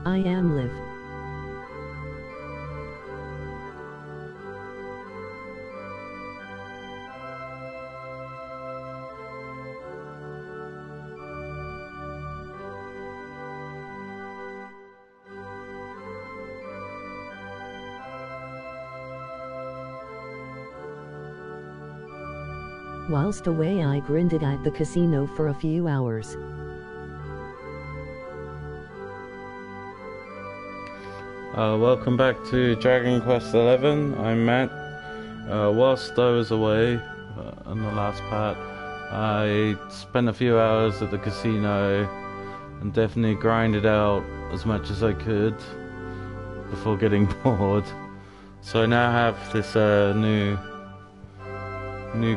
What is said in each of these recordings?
I am Liv. Whilst away I grinded at the casino for a few hours. Welcome back to Dragon Quest XI. I'm Matt. Whilst I was away in the last part, I spent a few hours at the casino and definitely grinded out as much as I could before getting bored. So I now have this new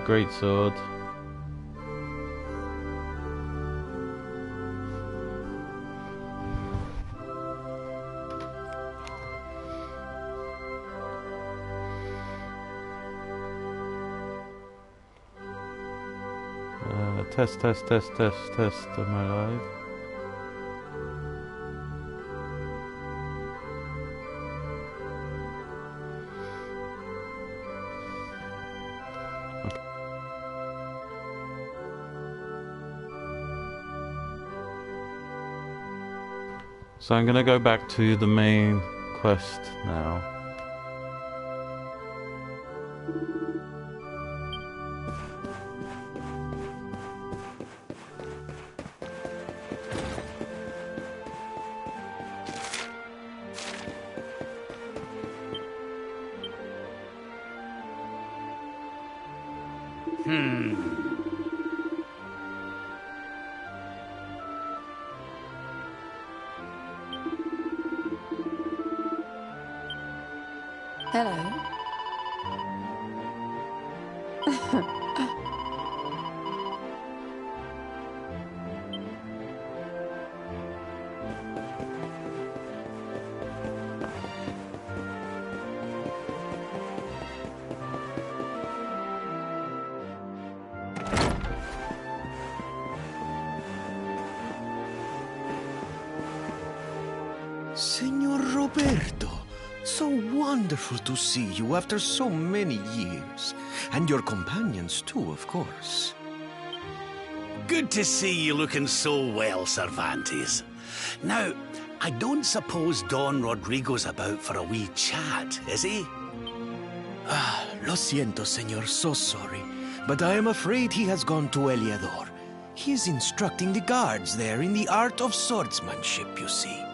greatsword. Test. Am I live? So I'm gonna go back to the main quest now. Hello. Senor Roberto, so wonderful to see you after so many years. And your companions too, of course. Good to see you looking so well, Cervantes. Now, I don't suppose Don Rodrigo's about for a wee chat, is he? Lo siento, senor, so sorry. But I am afraid he has gone to Eliador. He is instructing the guards there in the art of swordsmanship, you see.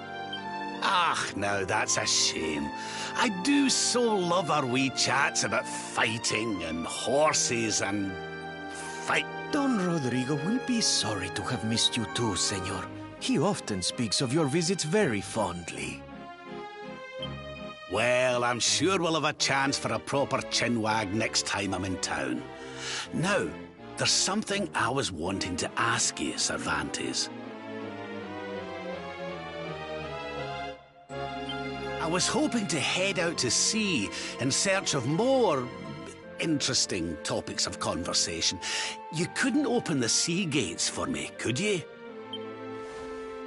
Ah, now that's a shame. I do so love our wee chats about fighting and horses and fight. Don Rodrigo will be sorry to have missed you too, senor. He often speaks of your visits very fondly. Well, I'm sure we'll have a chance for a proper chinwag next time I'm in town. Now, there's something I was wanting to ask you, Cervantes. I was hoping to head out to sea in search of more interesting topics of conversation. You couldn't open the sea gates for me, could you?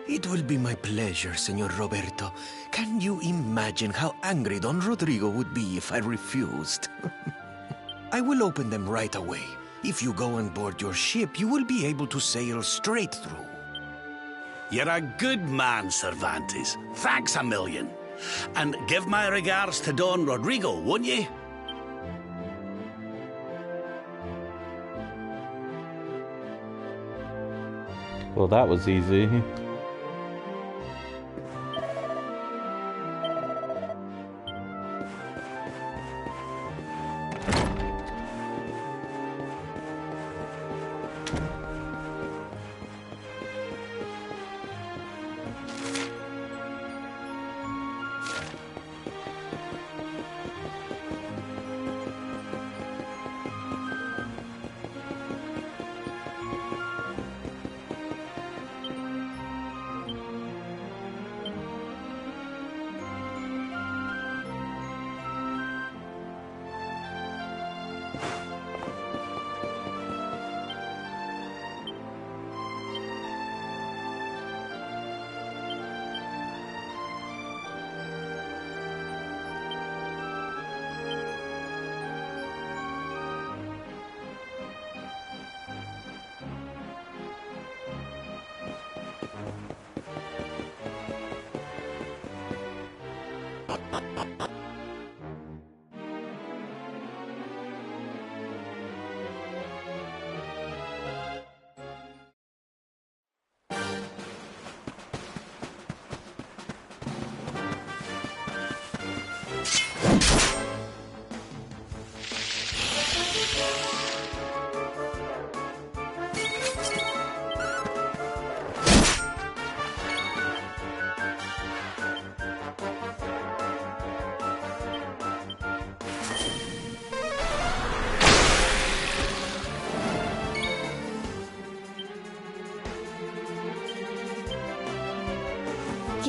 It will be my pleasure, Senor Roberto. Can you imagine how angry Don Rodrigo would be if I refused? I will open them right away. If you go on board your ship, you will be able to sail straight through. You're a good man, Cervantes. Thanks a million. And give my regards to Don Rodrigo, won't you? Well, that was easy.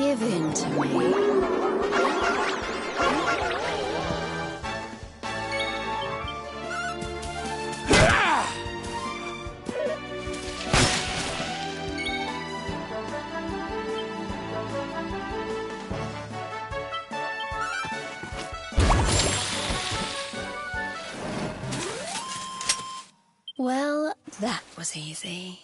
Give in to me. Well, that was easy.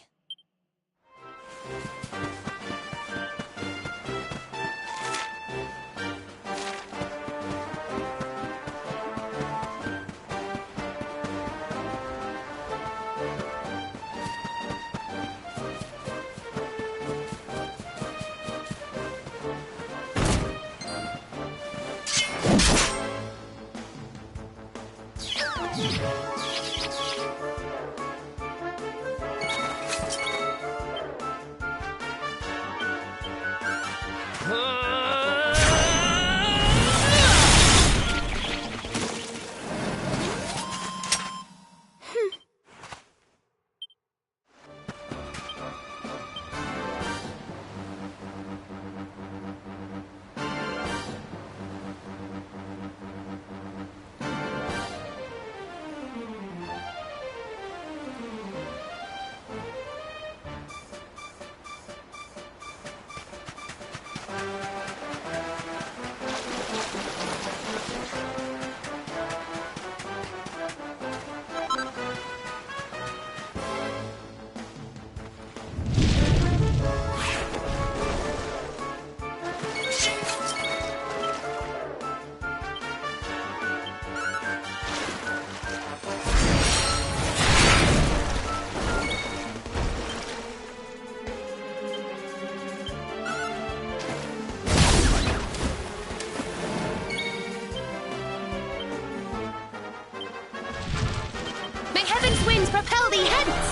Heaven's winds propel thee hence!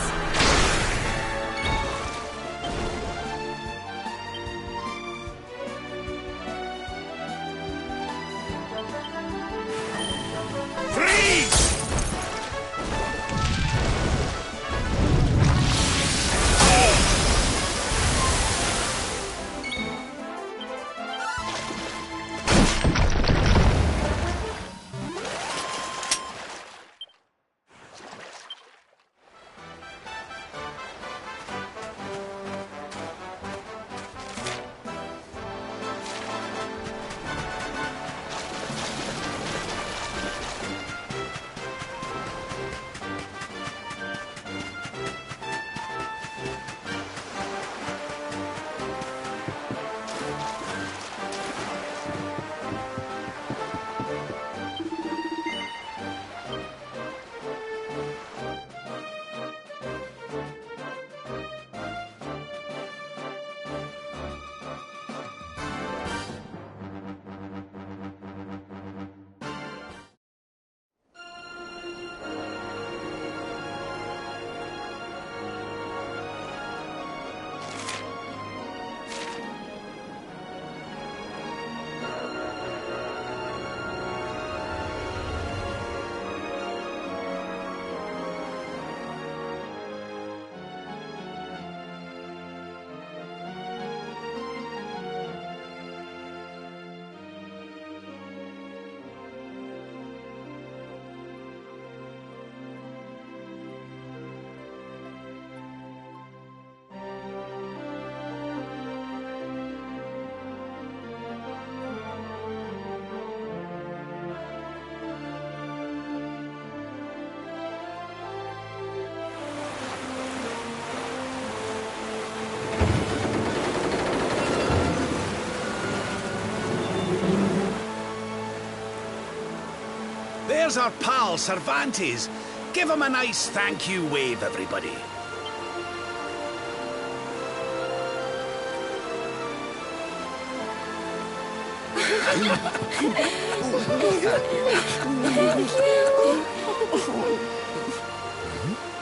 There's our pal, Cervantes. Give him a nice thank you wave, everybody.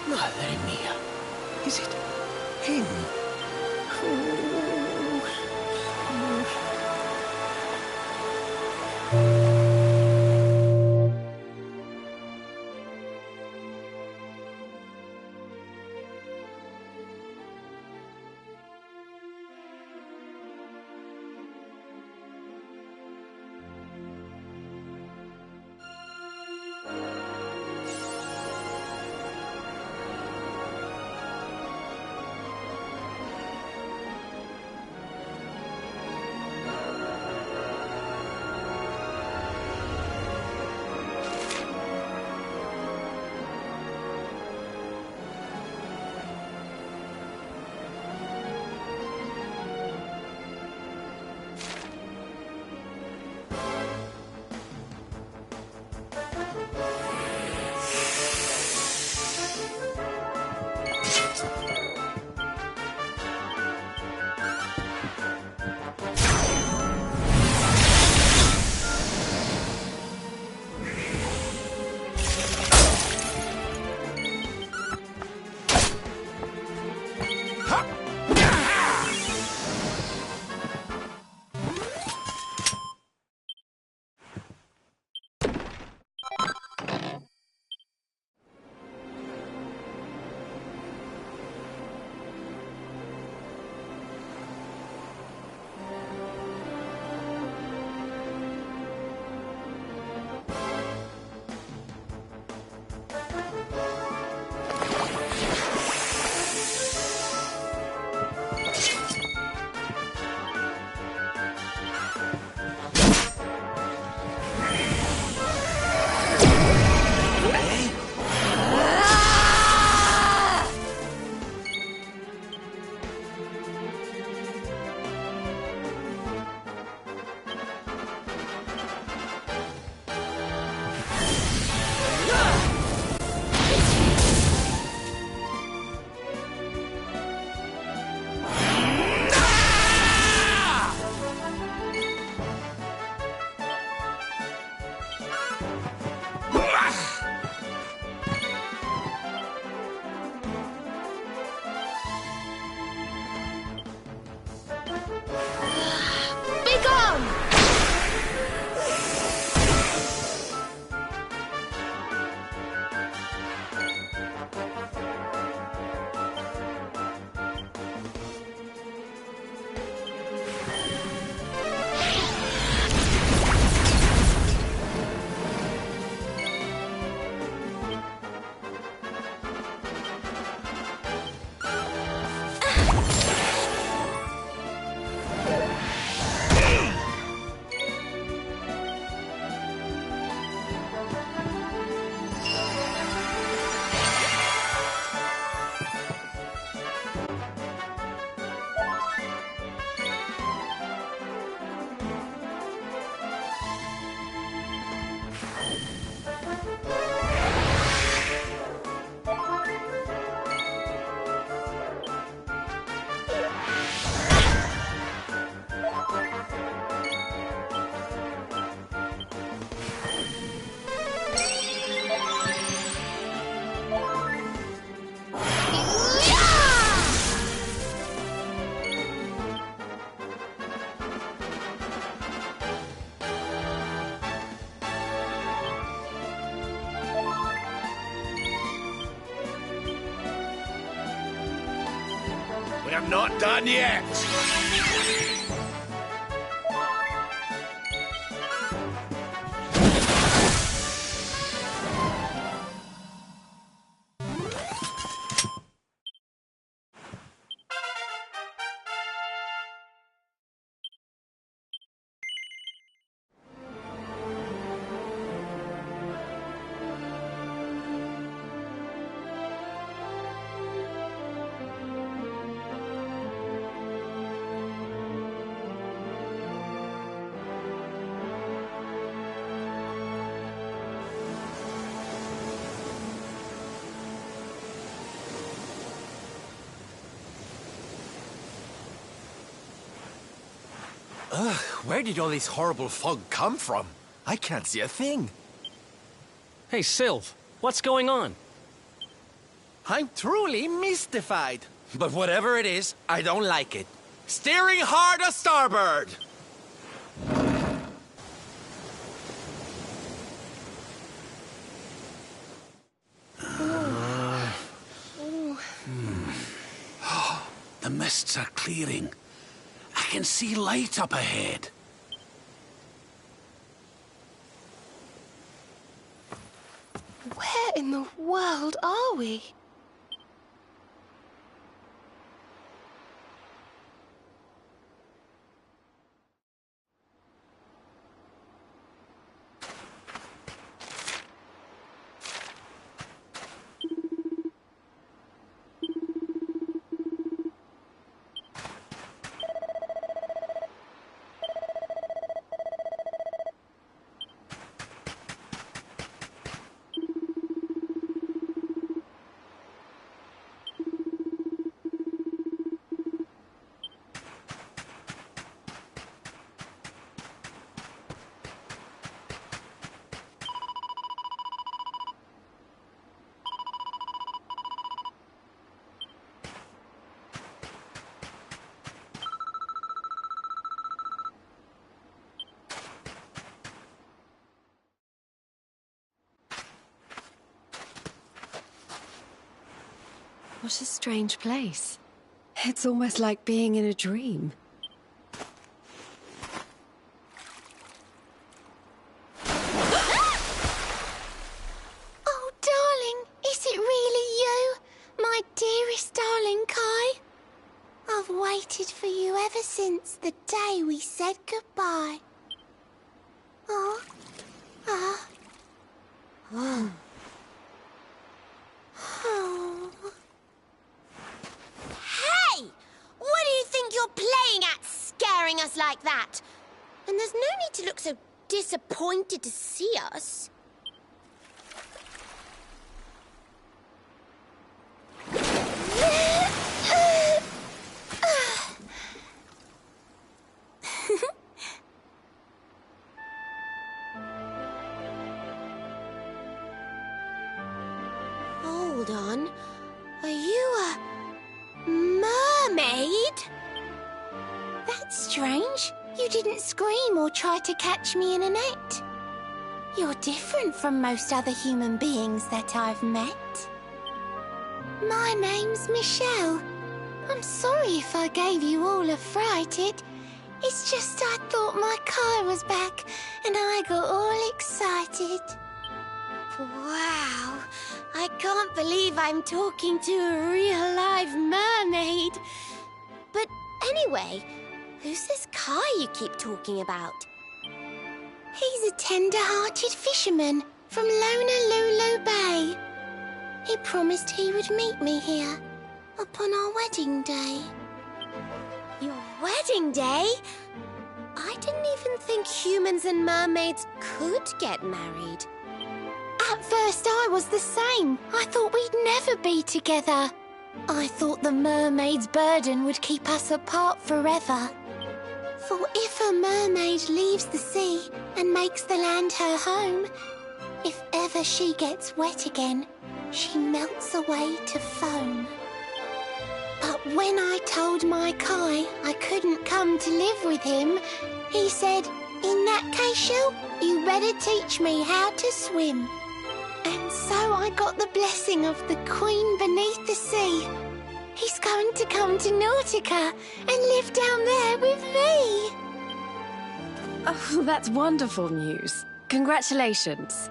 Madre mia. Is it him? We're not done yet! Ugh, where did all this horrible fog come from? I can't see a thing. Hey, Sylv, what's going on? I'm truly mystified. But whatever it is, I don't like it. Steering hard a starboard! The mists are clearing. I can see light up ahead. Where in the world are we? What a strange place. It's almost like being in a dream. Oh, darling, is it really you? My dearest darling Kai? I've waited for you ever since the day we said goodbye. Oh. Ah. Oh. Oh. Hey! What do you think you're playing at, scaring us like that? And there's no need to look so disappointed to see us. Hold on. Are you a mermaid? That's strange. You didn't scream or try to catch me in a net. You're different from most other human beings that I've met. My name's Michelle. I'm sorry if I gave you all a fright. It's just I thought my car was back and I got all excited. Wow, I can't believe I'm talking to a real live mermaid. But anyway, who's this Kai you keep talking about? He's a tender-hearted fisherman from Honolulu Bay. He promised he would meet me here upon our wedding day. Your wedding day? I didn't even think humans and mermaids could get married. At first I was the same. I thought we'd never be together. I thought the mermaid's burden would keep us apart forever. For if a mermaid leaves the sea and makes the land her home, if ever she gets wet again, she melts away to foam. But when I told my Kai I couldn't come to live with him, he said, "In that case, Shell, you better teach me how to swim." And so I got the blessing of the Queen beneath the sea. He's going to come to Nautica and live down there with me. Oh, that's wonderful news. Congratulations.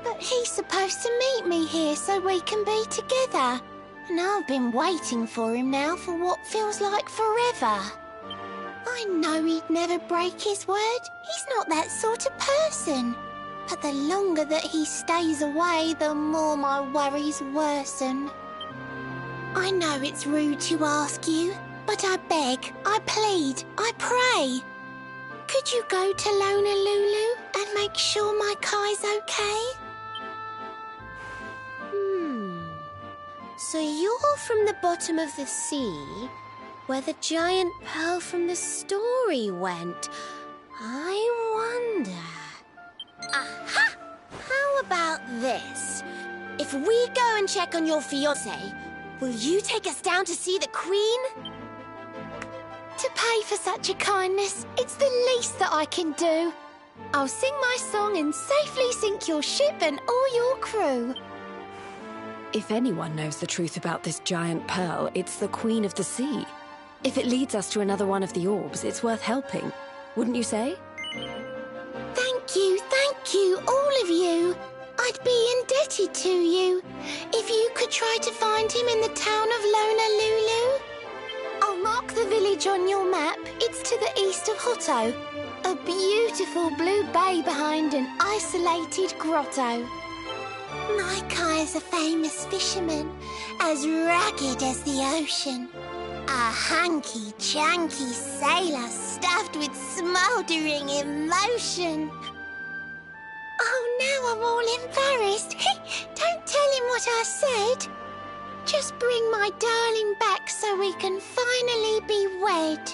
But he's supposed to meet me here so we can be together. And I've been waiting for him now for what feels like forever. I know he'd never break his word. He's not that sort of person. But the longer that he stays away, the more my worries worsen. I know it's rude to ask you, but I beg, I plead, I pray. Could you go to Lonalulu and make sure my Kai's okay? So you're from the bottom of the sea, where the giant pearl from the story went. I wonder... Aha! How about this? If we go and check on your fiancé, will you take us down to see the Queen? To pay for such a kindness, it's the least that I can do. I'll sing my song and safely sink your ship and all your crew. If anyone knows the truth about this giant pearl, it's the Queen of the Sea. If it leads us to another one of the orbs, it's worth helping. Wouldn't you say? Thank you, all of you. I'd be indebted to you. If you could try to find him in the town of Lonalulu. I'll mark the village on your map. It's to the east of Hotto. A beautiful blue bay behind an isolated grotto. My Kai's a famous fisherman, as rugged as the ocean. A hanky-janky sailor stuffed with smouldering emotion. Oh, now I'm all embarrassed. Don't tell him what I said. Just bring my darling back so we can finally be wed.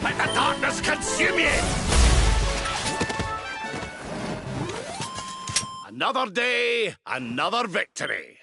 Let the darkness consume you! Another day, another victory.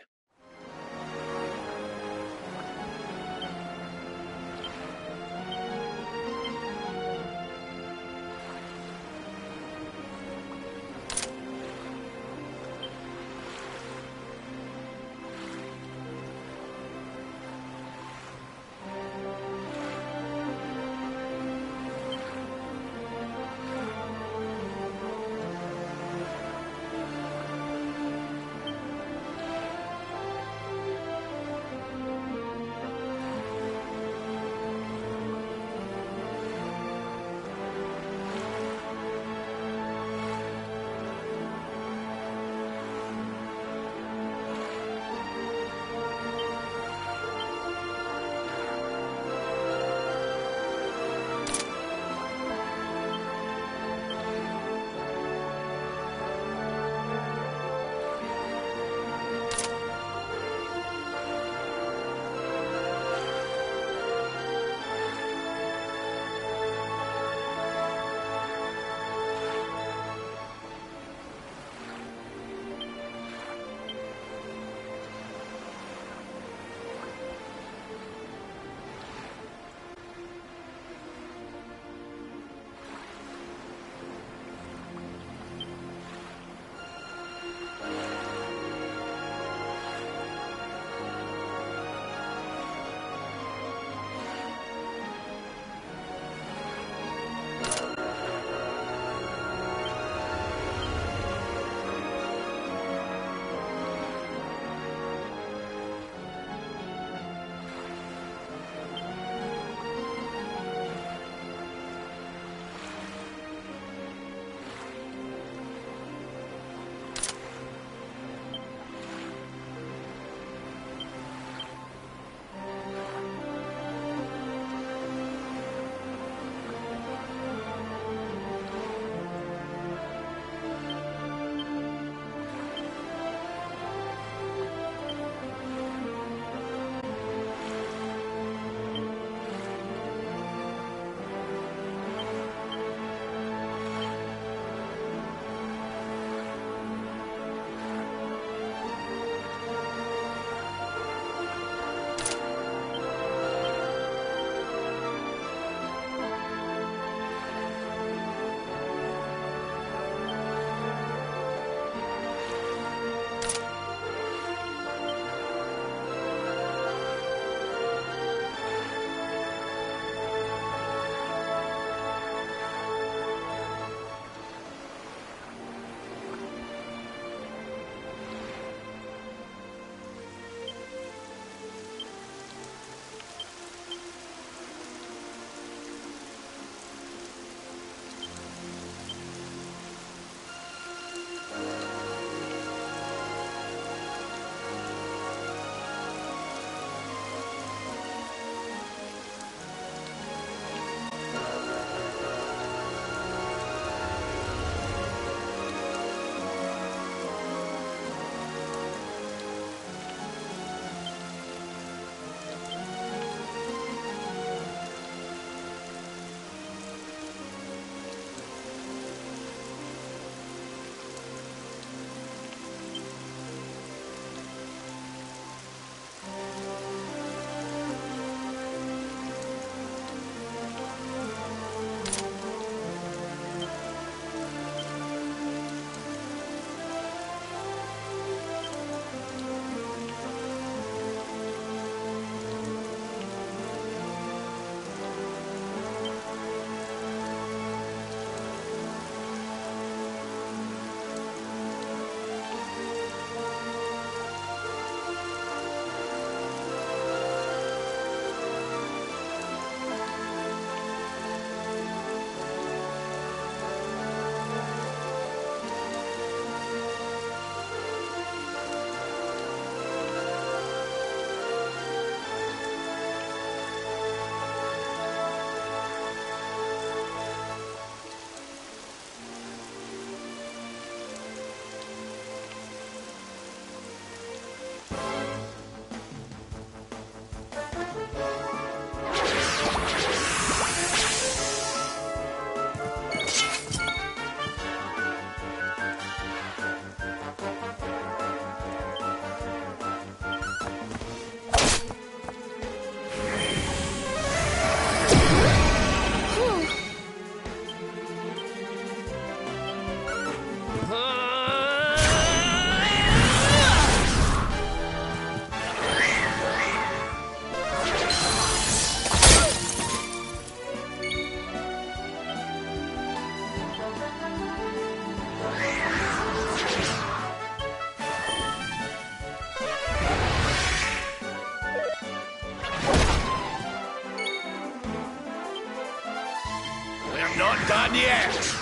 We're not done yet.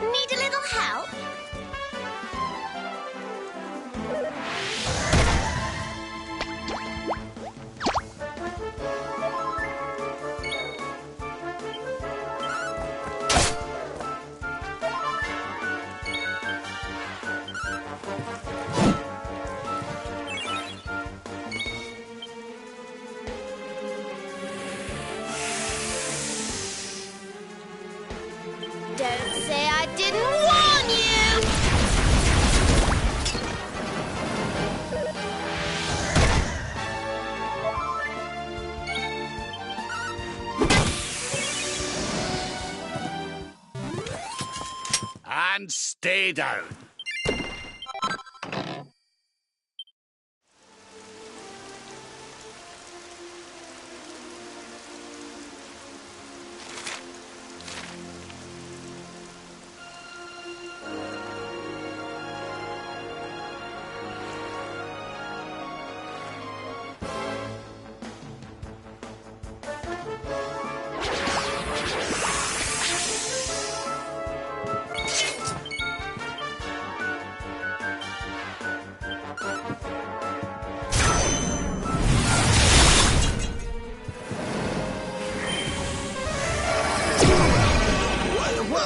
Need a little help? Don't say I didn't warn you! And stay down.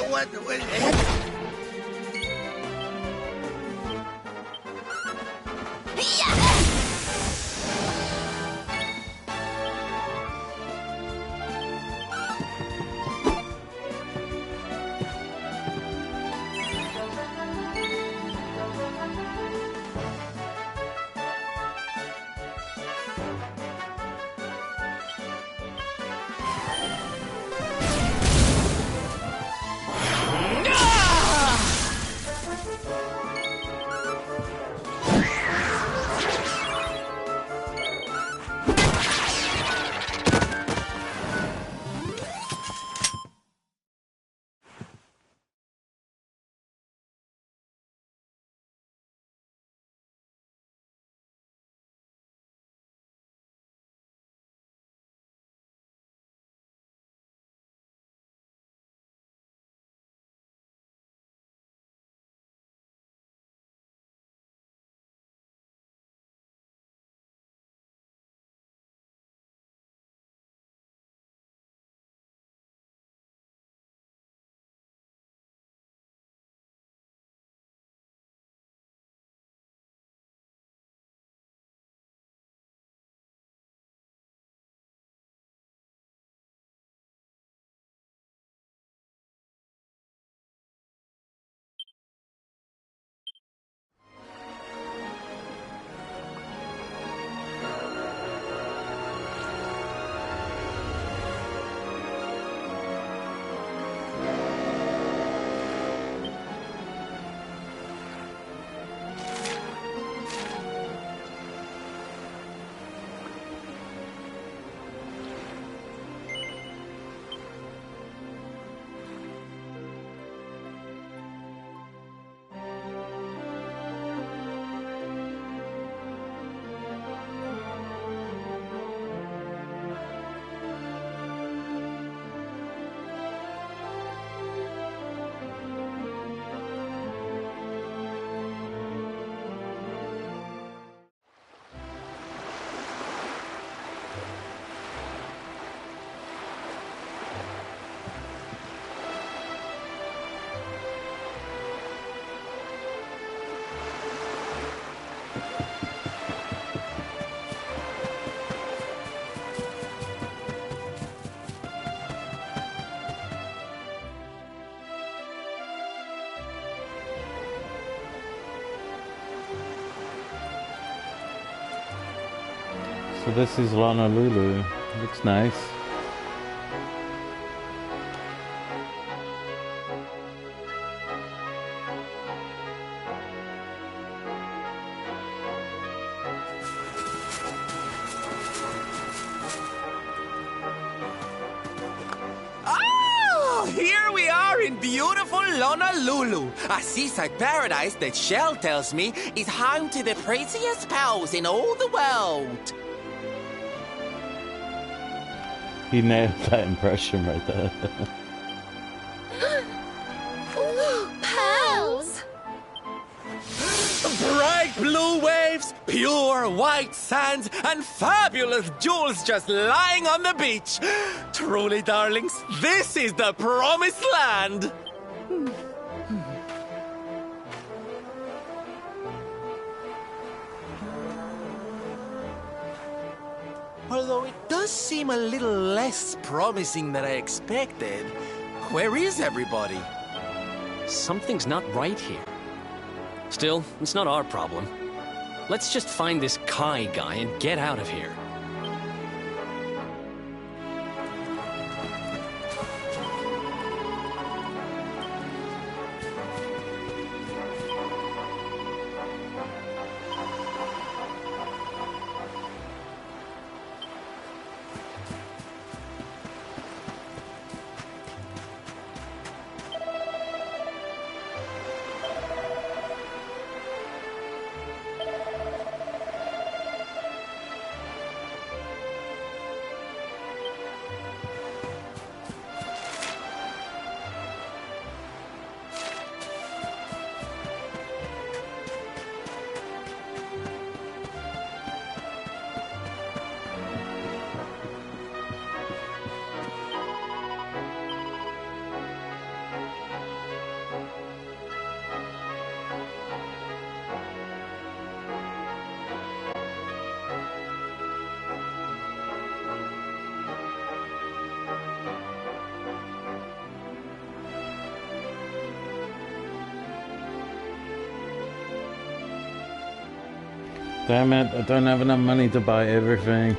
What? No! So this is Honolulu. Looks nice. Oh, here we are in beautiful Honolulu, a seaside paradise that Shell tells me is home to the prettiest pearls in all the world. He nailed that impression right there. Pearls! Bright blue waves, pure white sands, and fabulous jewels just lying on the beach. Truly, darlings, this is the promised land. Although it does seem a little less promising than I expected. Where is everybody? Something's not right here. Still, it's not our problem. Let's just find this Kai guy and get out of here. Damn it, I don't have enough money to buy everything.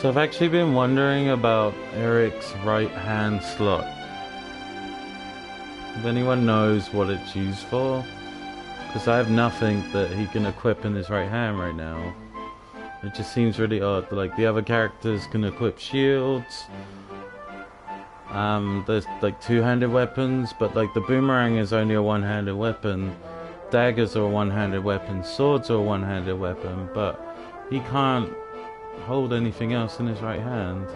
So I've actually been wondering about Eric's right hand slot. If anyone knows what it's used for, because I have nothing that he can equip in his right hand right now. It just seems really odd. Like the other characters can equip shields. There's like two-handed weapons, but like the boomerang is only a one-handed weapon. Daggers are a one-handed weapon. Swords are a one-handed weapon, but he can't hold anything else in his right hand.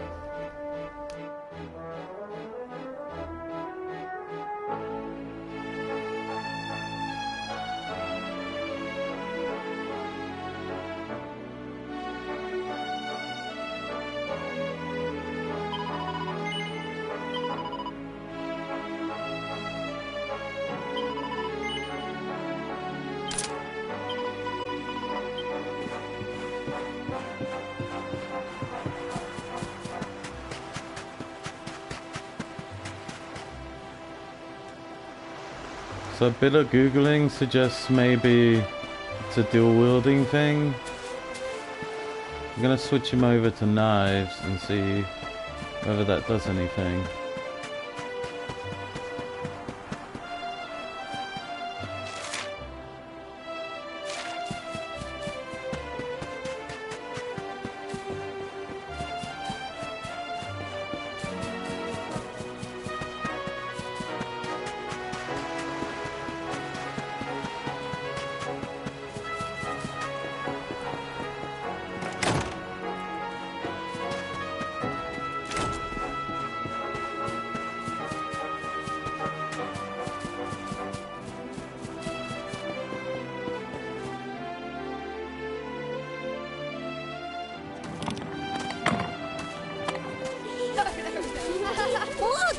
So a bit of Googling suggests maybe it's a dual wielding thing. I'm gonna switch him over to knives and see whether that does anything.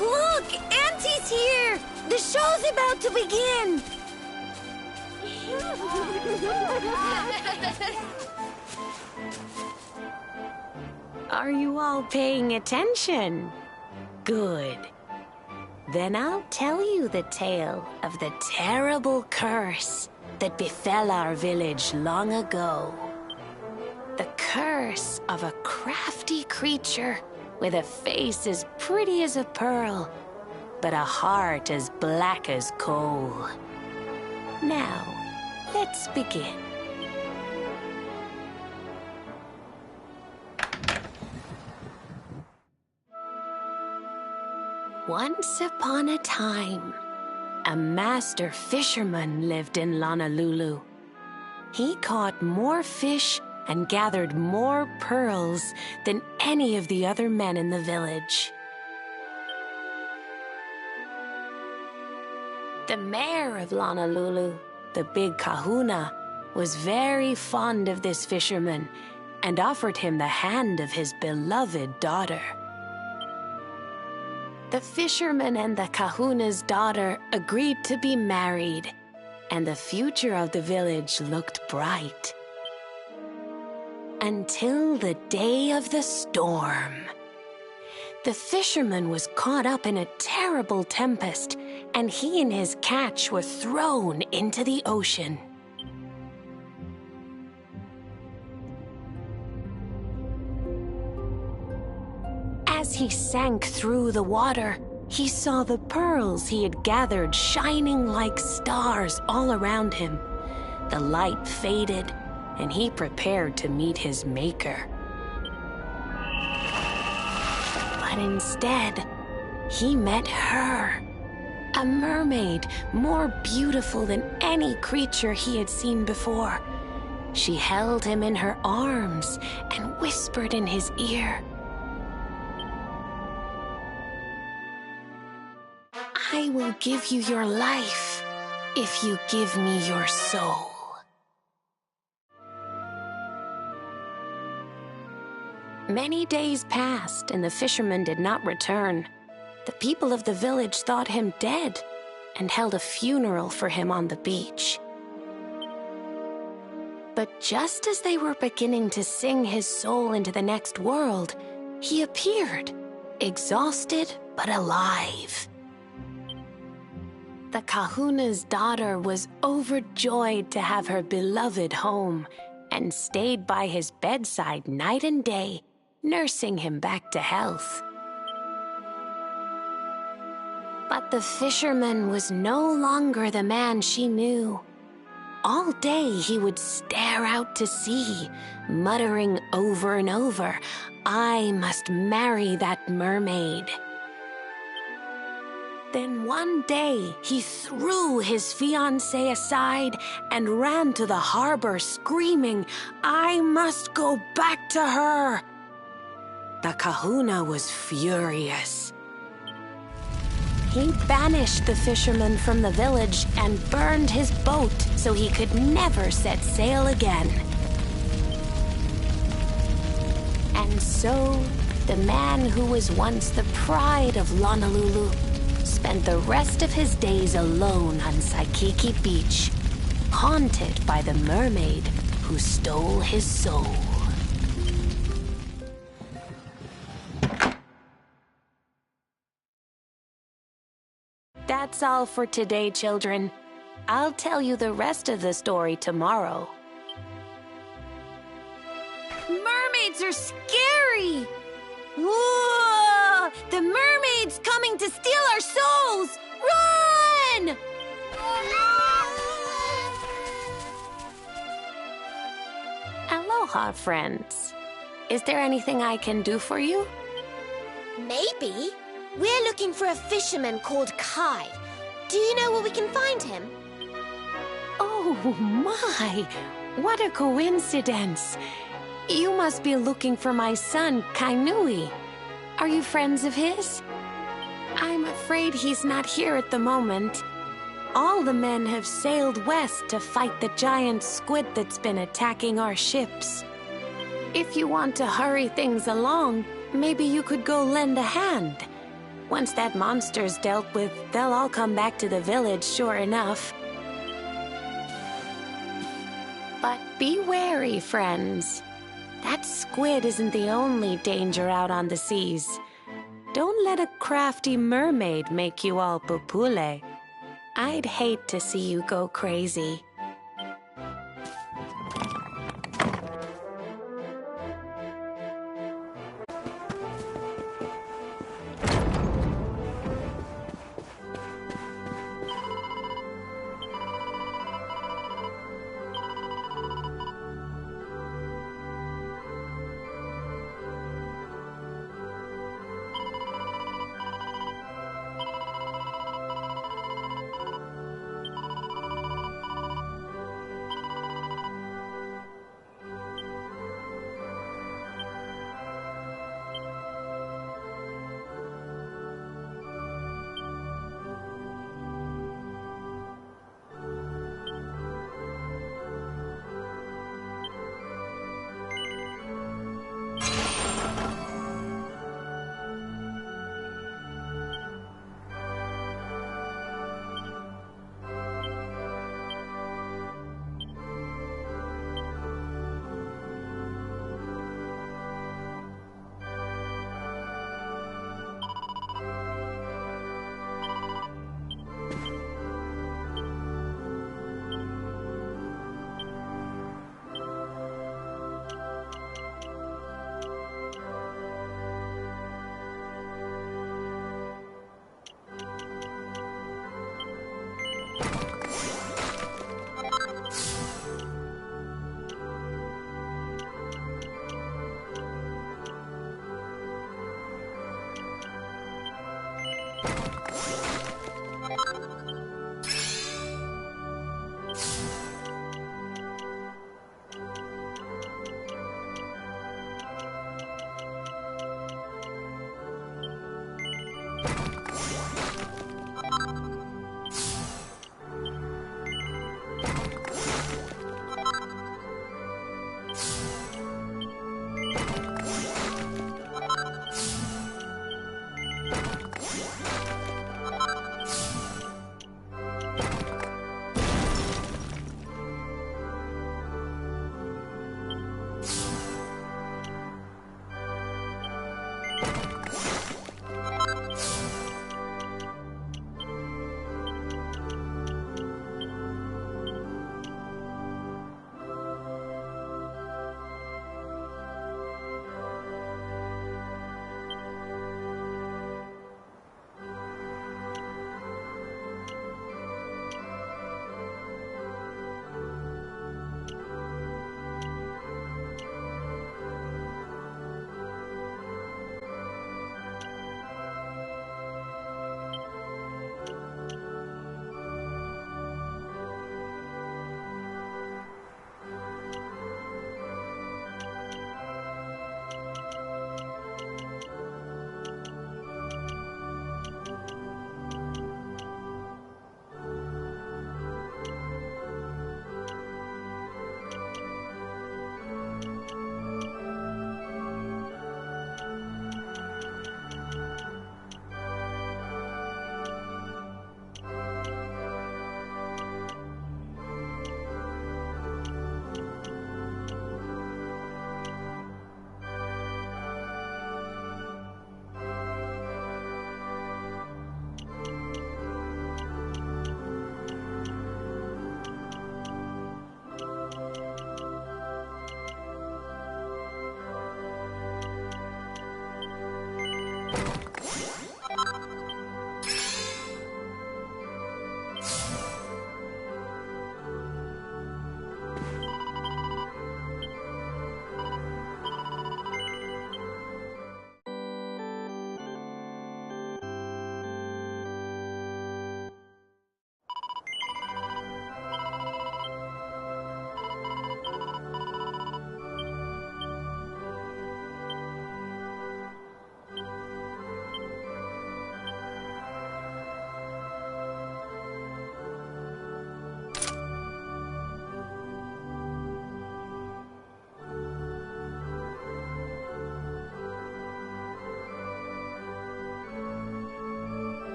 Look! Auntie's here! The show's about to begin! Are you all paying attention? Good. Then I'll tell you the tale of the terrible curse that befell our village long ago. The curse of a crafty creature with a face as pretty as a pearl, but a heart as black as coal. Now, let's begin. Once upon a time, a master fisherman lived in Honolulu. He caught more fish and gathered more pearls than any of the other men in the village. The mayor of Honolulu, the big kahuna, was very fond of this fisherman and offered him the hand of his beloved daughter. The fisherman and the kahuna's daughter agreed to be married, and the future of the village looked bright. Until the day of the storm. The fisherman was caught up in a terrible tempest, and he and his catch were thrown into the ocean. As he sank through the water, he saw the pearls he had gathered shining like stars all around him. The light faded, and he prepared to meet his maker. But instead, he met her, a mermaid more beautiful than any creature he had seen before. She held him in her arms and whispered in his ear, "I will give you your life if you give me your soul." Many days passed, and the fisherman did not return. The people of the village thought him dead and held a funeral for him on the beach. But just as they were beginning to sing his soul into the next world, he appeared, exhausted but alive. The kahuna's daughter was overjoyed to have her beloved home and stayed by his bedside night and day, nursing him back to health. But the fisherman was no longer the man she knew. All day he would stare out to sea, muttering over and over, "I must marry that mermaid." Then one day, he threw his fiancée aside and ran to the harbor screaming, "I must go back to her!" The kahuna was furious. He banished the fisherman from the village and burned his boat so he could never set sail again. And so, the man who was once the pride of Honolulu spent the rest of his days alone on Saikiki Beach, haunted by the mermaid who stole his soul. That's all for today, children. I'll tell you the rest of the story tomorrow. Mermaids are scary! Whoa! The mermaid's coming to steal our souls! Run! Aloha, friends. Is there anything I can do for you? Maybe. We're looking for a fisherman called Kai. Do you know where we can find him? Oh my! What a coincidence! You must be looking for my son, Kainui. Are you friends of his? I'm afraid he's not here at the moment. All the men have sailed west to fight the giant squid that's been attacking our ships. If you want to hurry things along, maybe you could go lend a hand. Once that monster's dealt with, they'll all come back to the village, sure enough. But be wary, friends. That squid isn't the only danger out on the seas. Don't let a crafty mermaid make you all pupule. I'd hate to see you go crazy.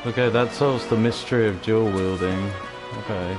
Okay, that solves the mystery of dual wielding. Okay.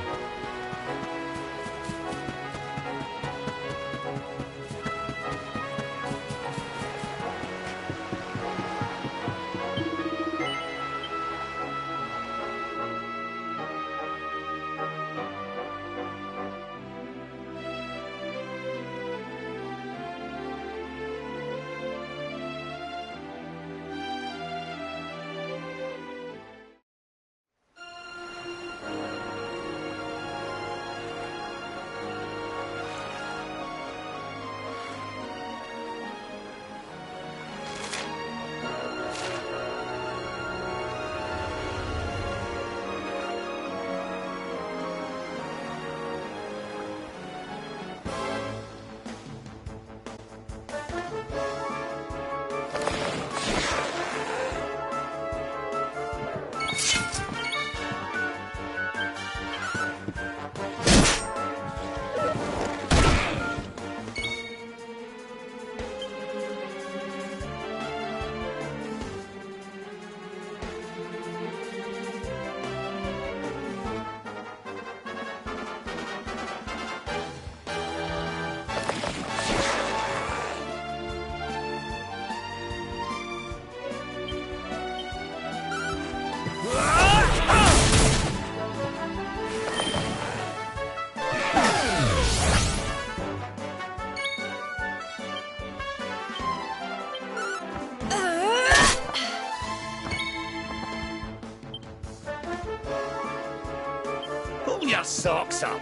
Pull your socks up.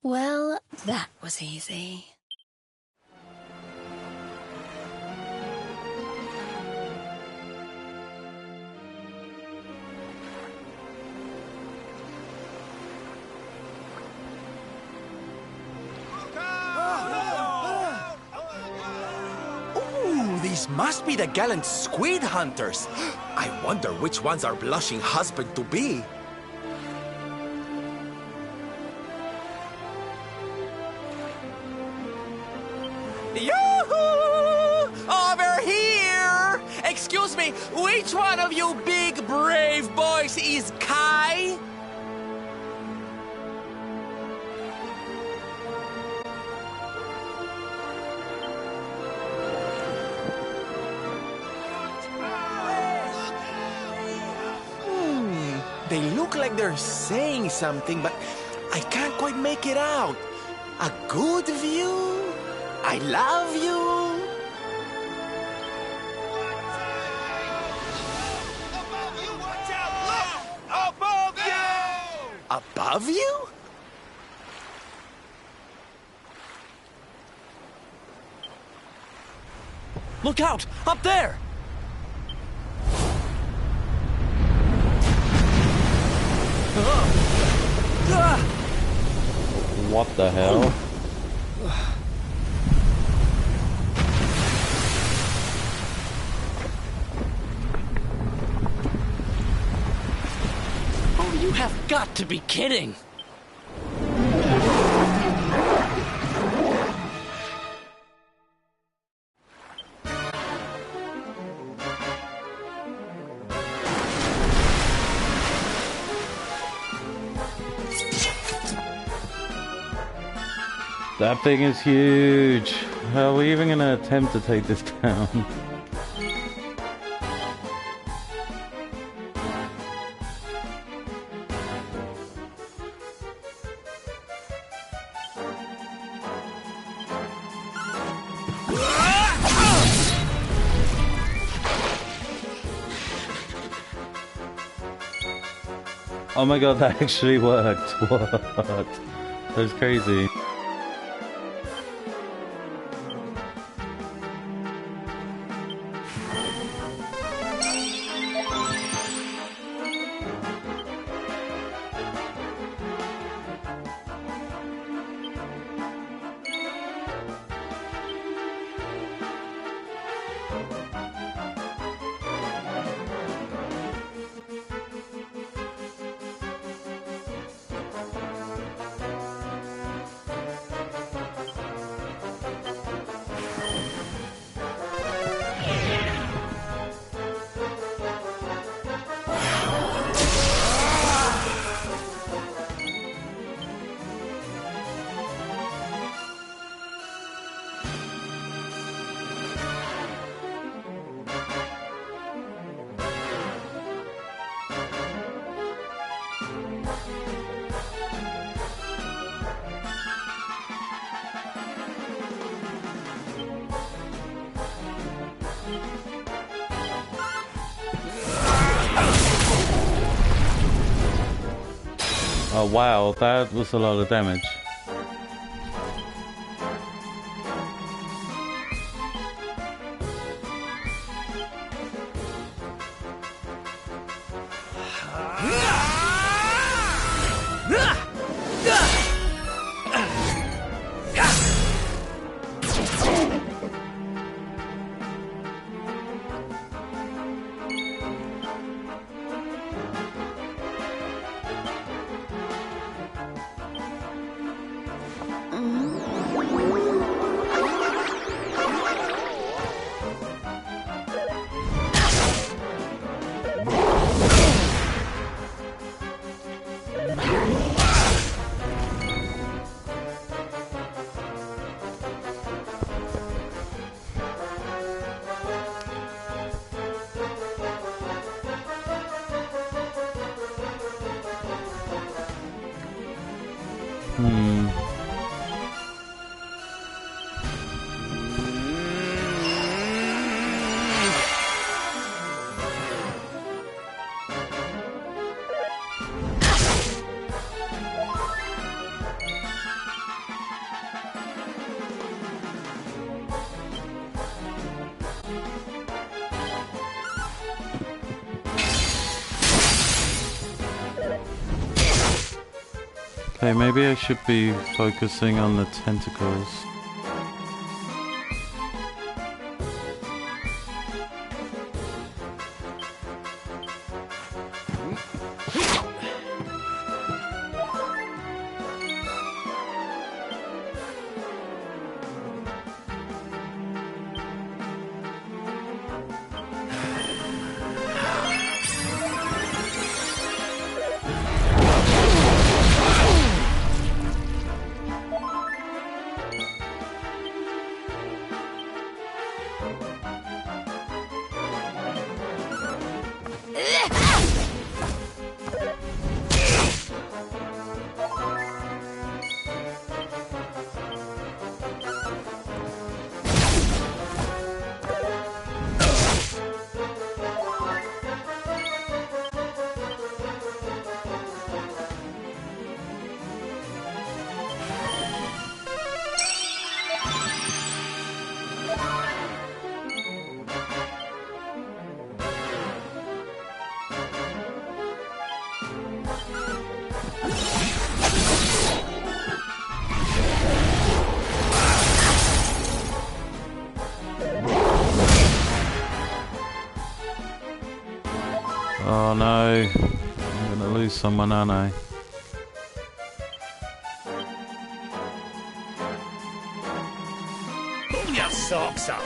Well, that was easy. Ooh, these must be the gallant squid hunters. I wonder which one's our blushing husband to be. Yoo-hoo! Over here! Excuse me, which one of you big brave boys is Kai? They look like they're saying something, but I can't quite make it out. A good view? I love you? Above you, watch out! Look! Above you! Above you? Look out! Up there! What the hell? Oh, you have got to be kidding! That thing is huge. How are we even gonna attempt to take this down? Oh my god, that actually worked. What? That was crazy. Oh wow, that was a lot of damage. Okay, maybe I should be focusing on the tentacles. Oh no, I'm gonna lose someone, aren't I? Pull your socks up.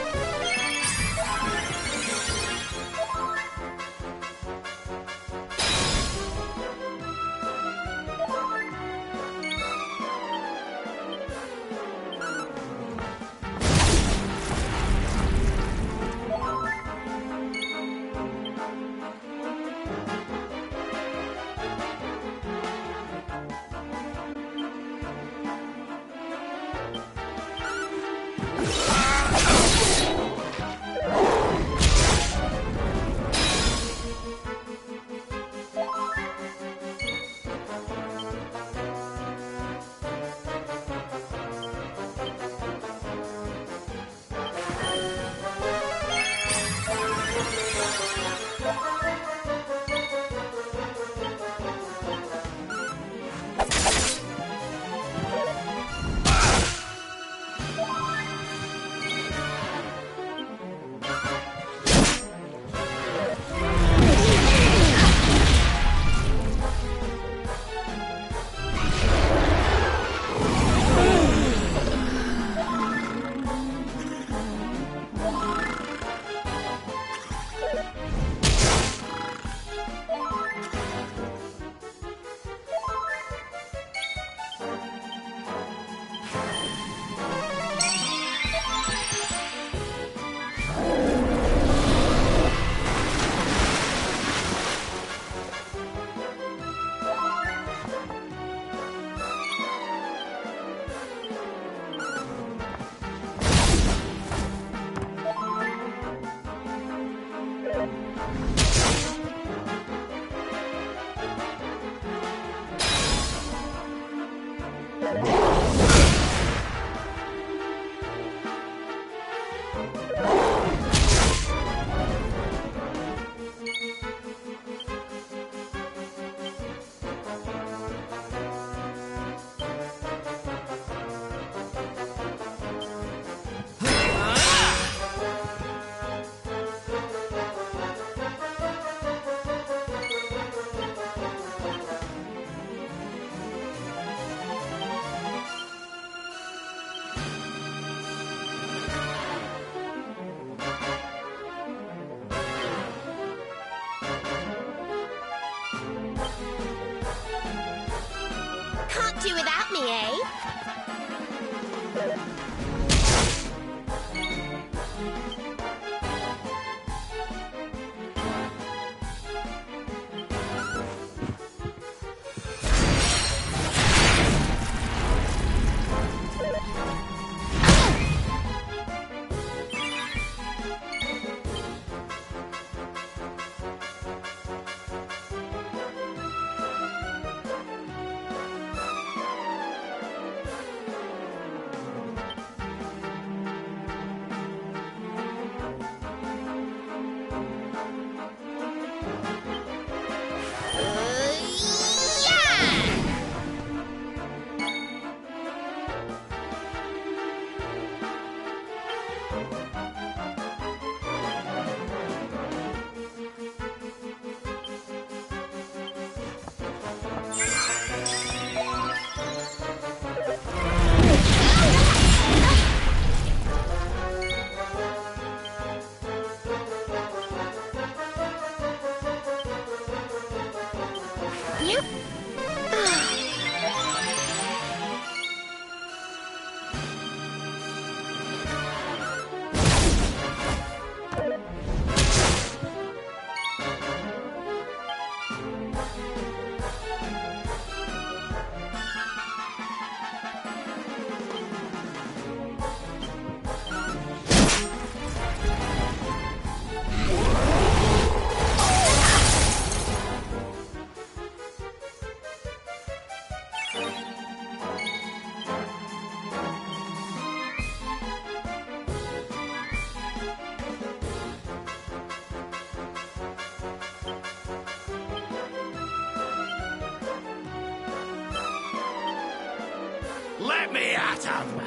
Let me at him!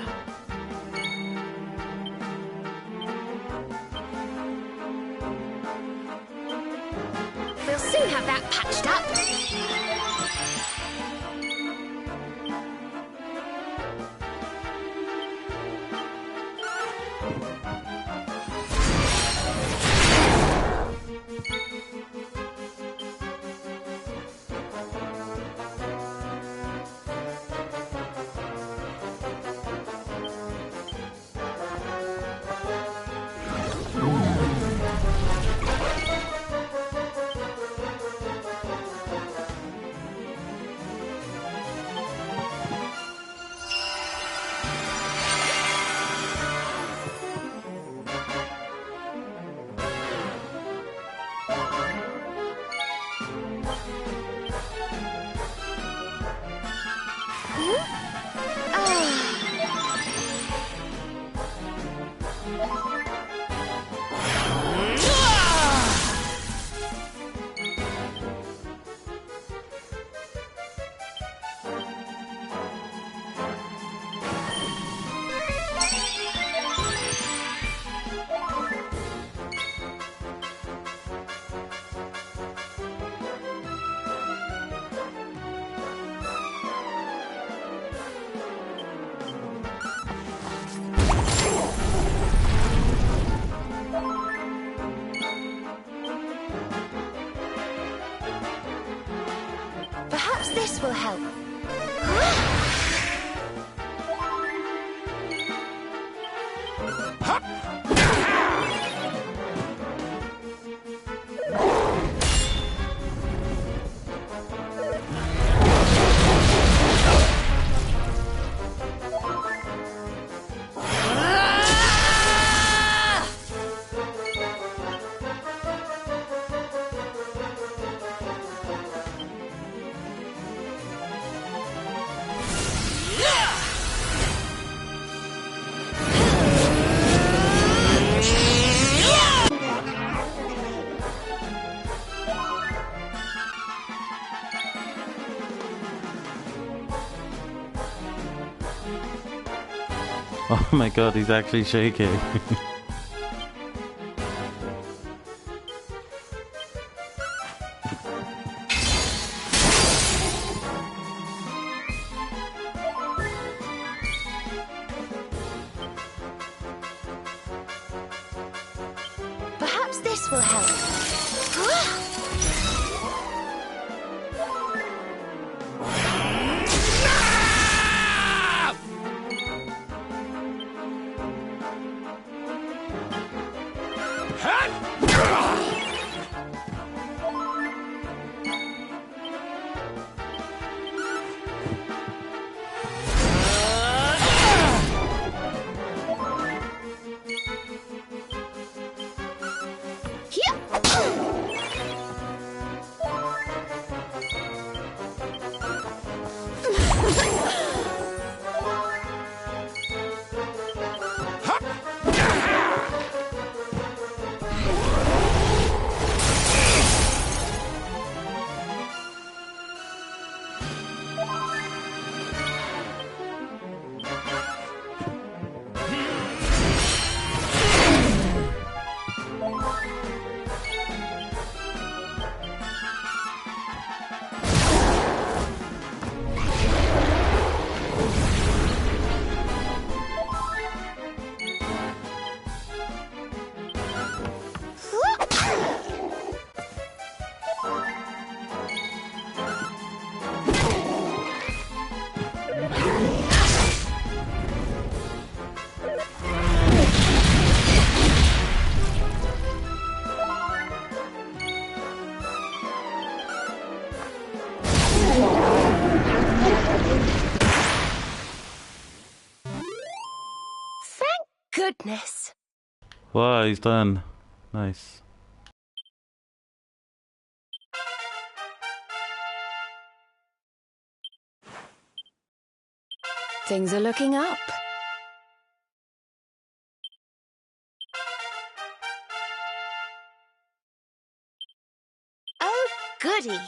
We'll soon have that patched up. Perhaps this will help. Oh my god, he's actually shaking. Perhaps this will help. Goodness. Wow, he's done. Nice. Things are looking up. Oh, goody.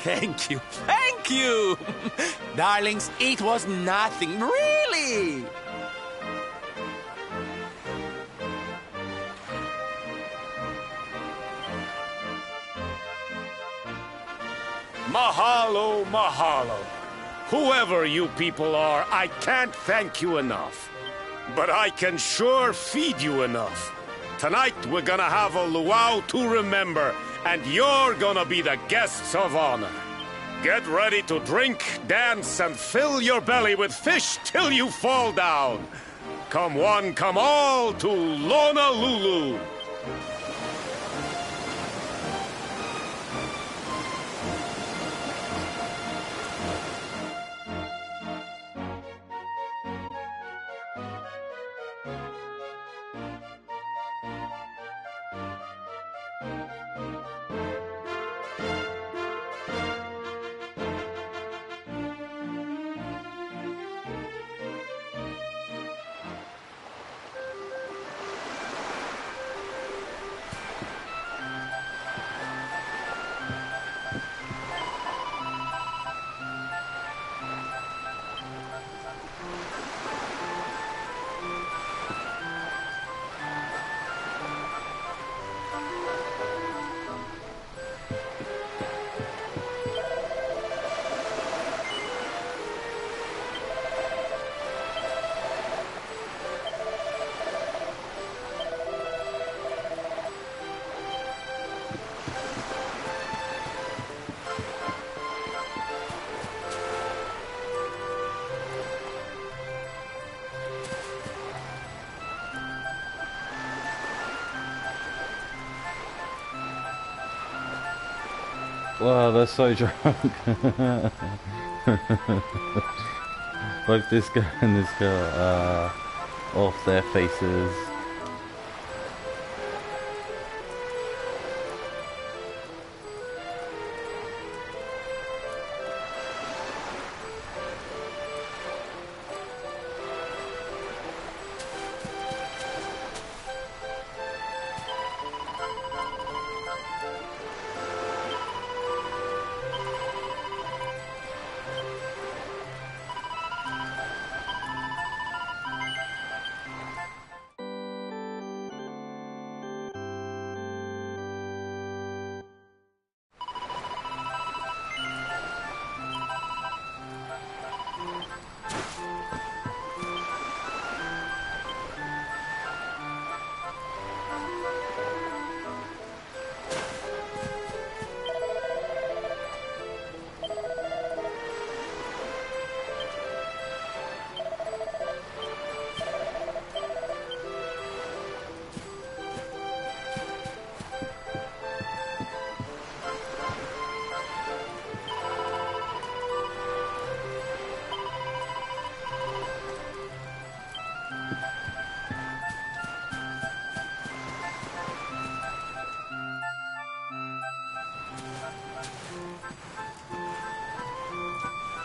Thank you, thank you! Darlings, it was nothing, really! Mahalo, mahalo. Whoever you people are, I can't thank you enough. But I can sure feed you enough. Tonight we're gonna have a luau to remember, and you're gonna be the guests of honor. Get ready to drink, dance, and fill your belly with fish till you fall down. Come one, come all to Lonalulu. Wow, they're so drunk. Both this guy and this girl are off their faces.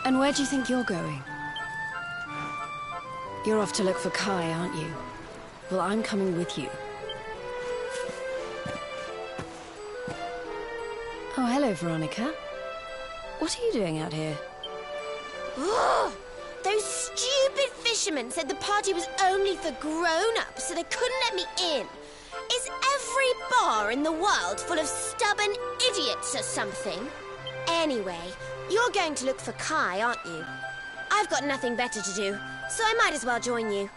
And where do you think you're going? You're off to look for Kai, aren't you? Well, I'm coming with you. Oh, hello, Veronica. What are you doing out here? Ugh! Those stupid fishermen said the party was only for grown-ups, so they couldn't let me in. Is every bar in the world full of stubborn idiots or something? Anyway, you're going to look for Kai, aren't you? I've got nothing better to do, so I might as well join you.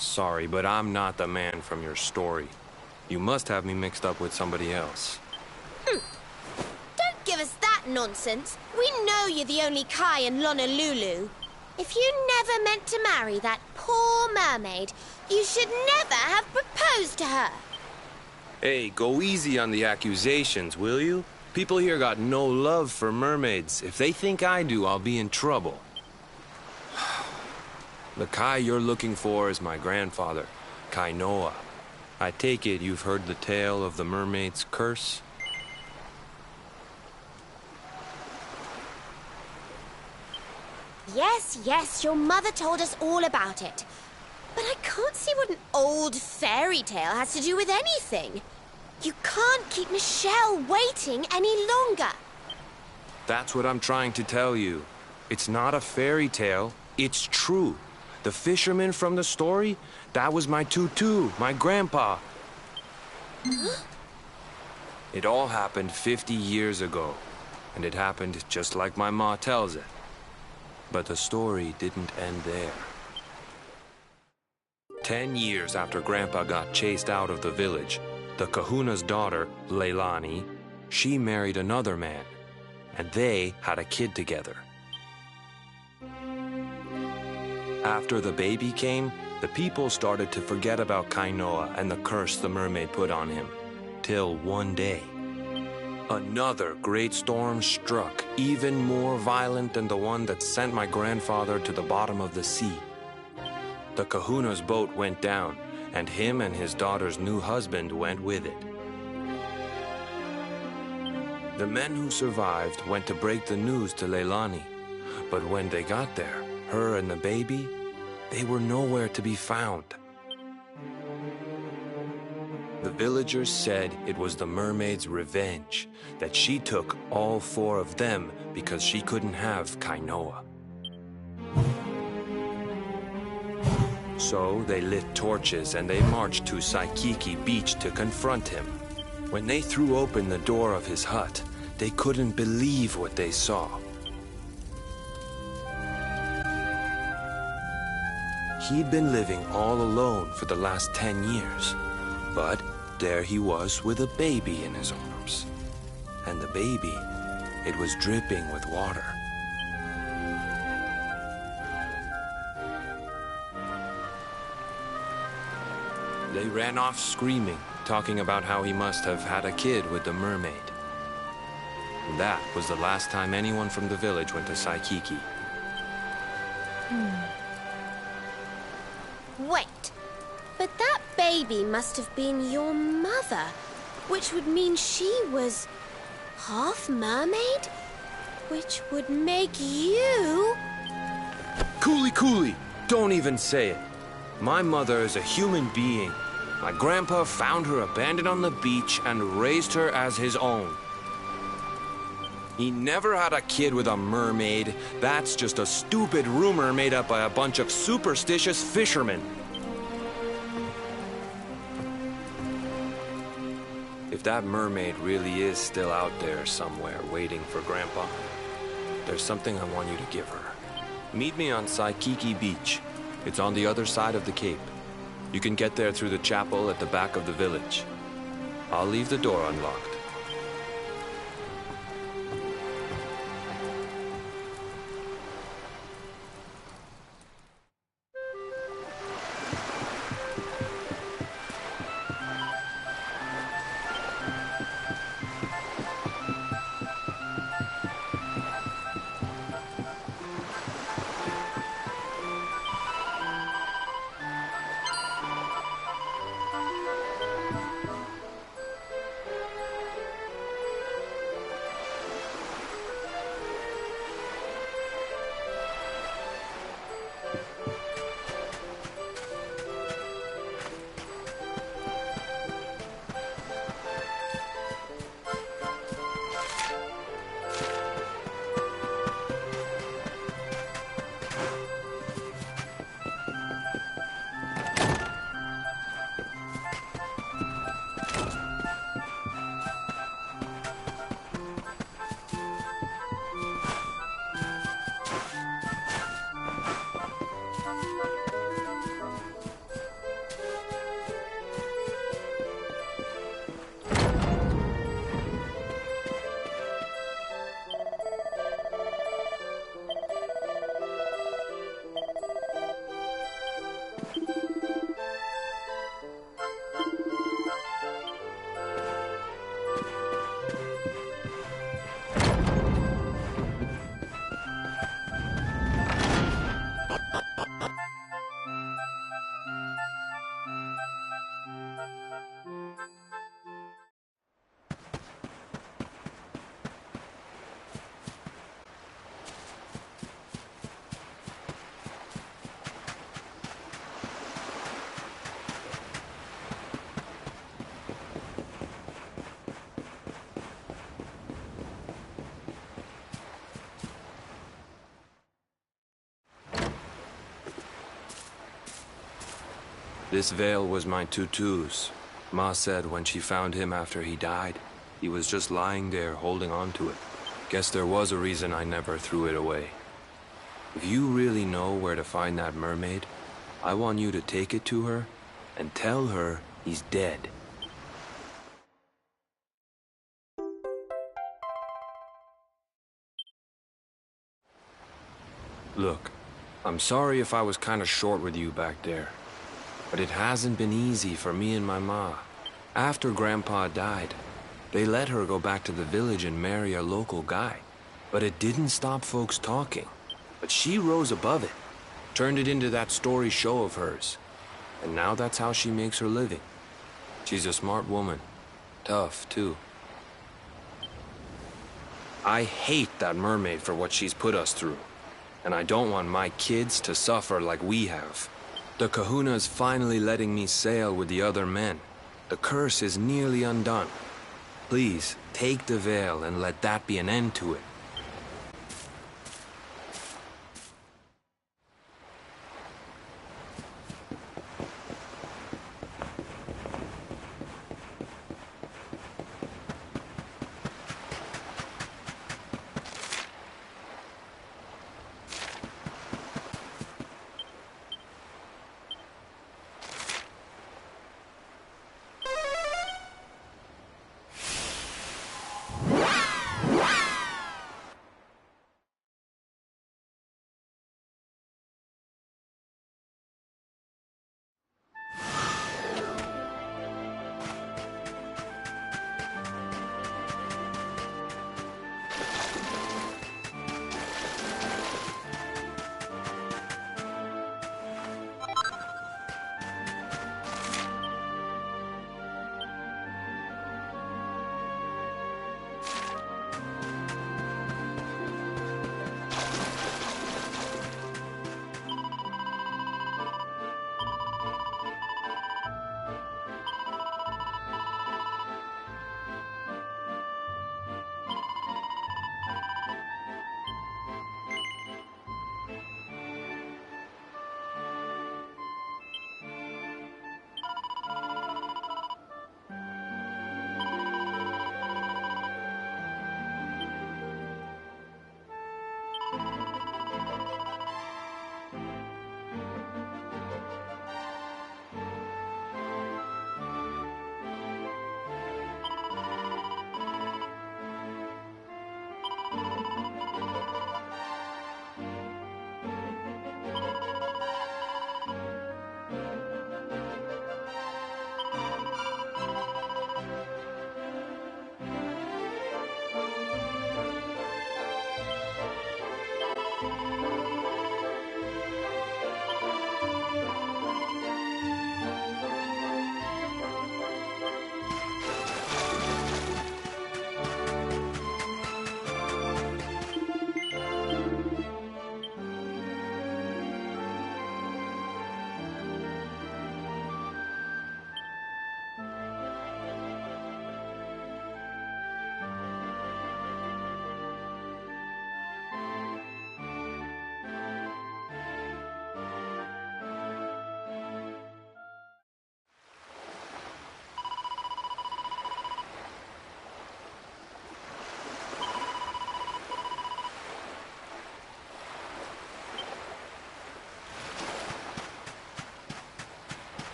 Sorry, but I'm not the man from your story. You must have me mixed up with somebody else. Don't give us that nonsense. We know you're the only Kai in Lonalulu. If you never meant to marry that poor mermaid, you should never have proposed to her. Hey, go easy on the accusations, will you? People here got no love for mermaids. If they think I do, I'll be in trouble. The Kai you're looking for is my grandfather, Kainoa. I take it you've heard the tale of the mermaid's curse? Yes, your mother told us all about it. But I can't see what an old fairy tale has to do with anything. You can't keep Michelle waiting any longer. That's what I'm trying to tell you. It's not a fairy tale, it's true. The fisherman from the story, that was my tutu, my grandpa. Huh? It all happened 50 years ago, and it happened just like my ma tells it. But the story didn't end there. 10 years after Grandpa got chased out of the village, the kahuna's daughter, Leilani, she married another man, and they had a kid together. After the baby came, the people started to forget about Kainoa and the curse the mermaid put on him. Till one day, another great storm struck, even more violent than the one that sent my grandfather to the bottom of the sea. The kahuna's boat went down, and him and his daughter's new husband went with it. The men who survived went to break the news to Leilani, but when they got there, her and the baby, they were nowhere to be found. The villagers said it was the mermaid's revenge, that she took all 4 of them because she couldn't have Kainoa. So they lit torches and they marched to Saikiki Beach to confront him. When they threw open the door of his hut, they couldn't believe what they saw. He'd been living all alone for the last 10 years, but there he was with a baby in his arms. And the baby, it was dripping with water. They ran off screaming, talking about how he must have had a kid with the mermaid. And that was the last time anyone from the village went to Saikiki. Wait, but that baby must have been your mother, which would mean she was half mermaid, which would make you... Cooley, don't even say it. My mother is a human being. My grandpa found her abandoned on the beach and raised her as his own. He never had a kid with a mermaid. That's just a stupid rumor made up by a bunch of superstitious fishermen. If that mermaid really is still out there somewhere waiting for Grandpa, there's something I want you to give her. Meet me on Saikiki Beach. It's on the other side of the cape. You can get there through the chapel at the back of the village. I'll leave the door unlocked. This veil was my tutu's. Ma said when she found him after he died, he was just lying there holding on to it. Guess there was a reason I never threw it away. If you really know where to find that mermaid, I want you to take it to her and tell her he's dead. Look, I'm sorry if I was kind of short with you back there. But it hasn't been easy for me and my ma. After Grandpa died, they let her go back to the village and marry a local guy. But it didn't stop folks talking. But she rose above it, turned it into that story show of hers. And now that's how she makes her living. She's a smart woman. Tough, too. I hate that mermaid for what she's put us through. And I don't want my kids to suffer like we have. The Kahuna's finally letting me sail with the other men. The curse is nearly undone. Please, take the veil and let that be an end to it.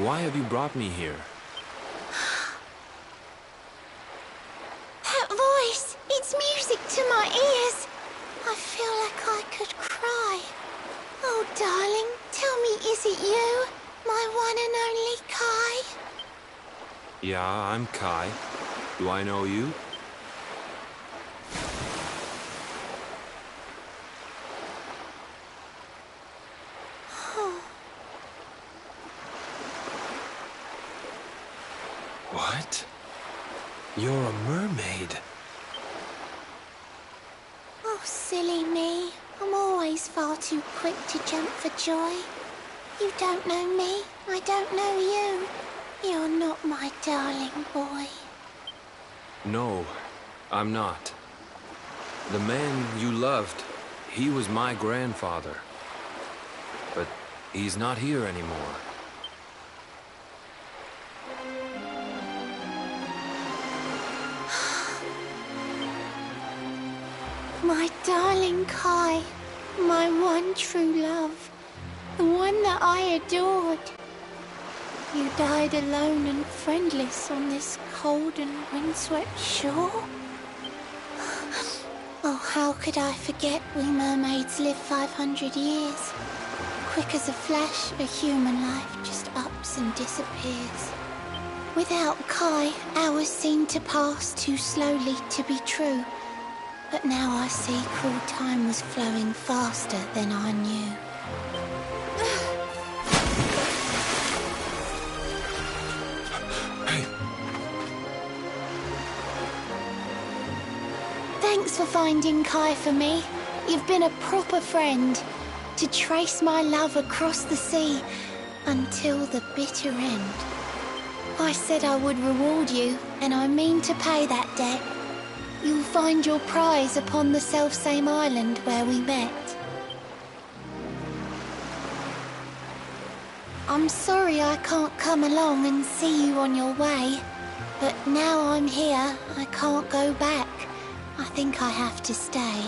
Why have you brought me here? That voice! It's music to my ears! I feel like I could cry. Oh, darling, tell me, is it you? My one and only Kai? Yeah, I'm Kai. Do I know you? What? You're a mermaid. Oh, silly me. I'm always far too quick to jump for joy. You don't know me. I don't know you. You're not my darling boy. No, I'm not. The man you loved, he was my grandfather. But he's not here anymore. My darling Kai, my one true love, the one that I adored. You died alone and friendless on this cold and windswept shore? Oh, how could I forget we mermaids live 500 years? Quick as a flash, a human life just ups and disappears. Without Kai, hours seem to pass too slowly to be true. But now I see cruel time was flowing faster than I knew. Hey. Thanks for finding Kai for me. You've been a proper friend. To trace my love across the sea until the bitter end. I said I would reward you, and I mean to pay that debt. You'll find your prize upon the selfsame island where we met. I'm sorry I can't come along and see you on your way, but now I'm here, I can't go back. I think I have to stay.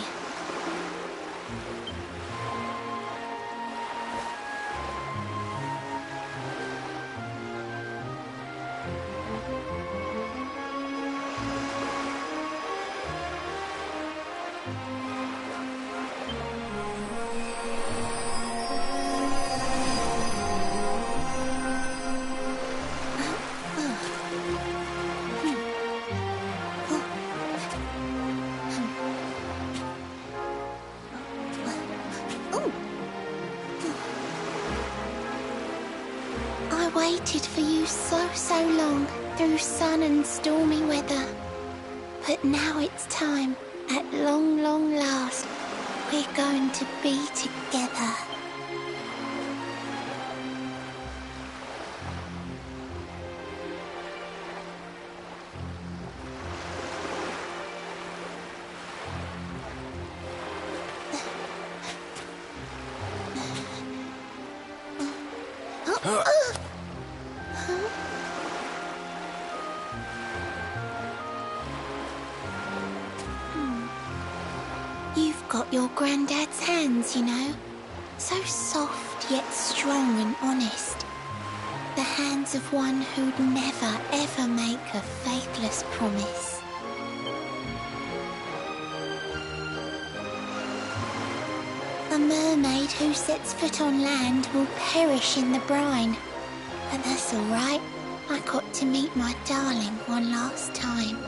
I waited for you so long, through sun and stormy weather. But now it's time, at long last, we're going to be together. You've got your granddad's hands, you know. So soft yet strong and honest. The hands of one who'd never ever make a faithless promise. A mermaid who sets foot on land will perish in the brine. But that's all right. I got to meet my darling one last time.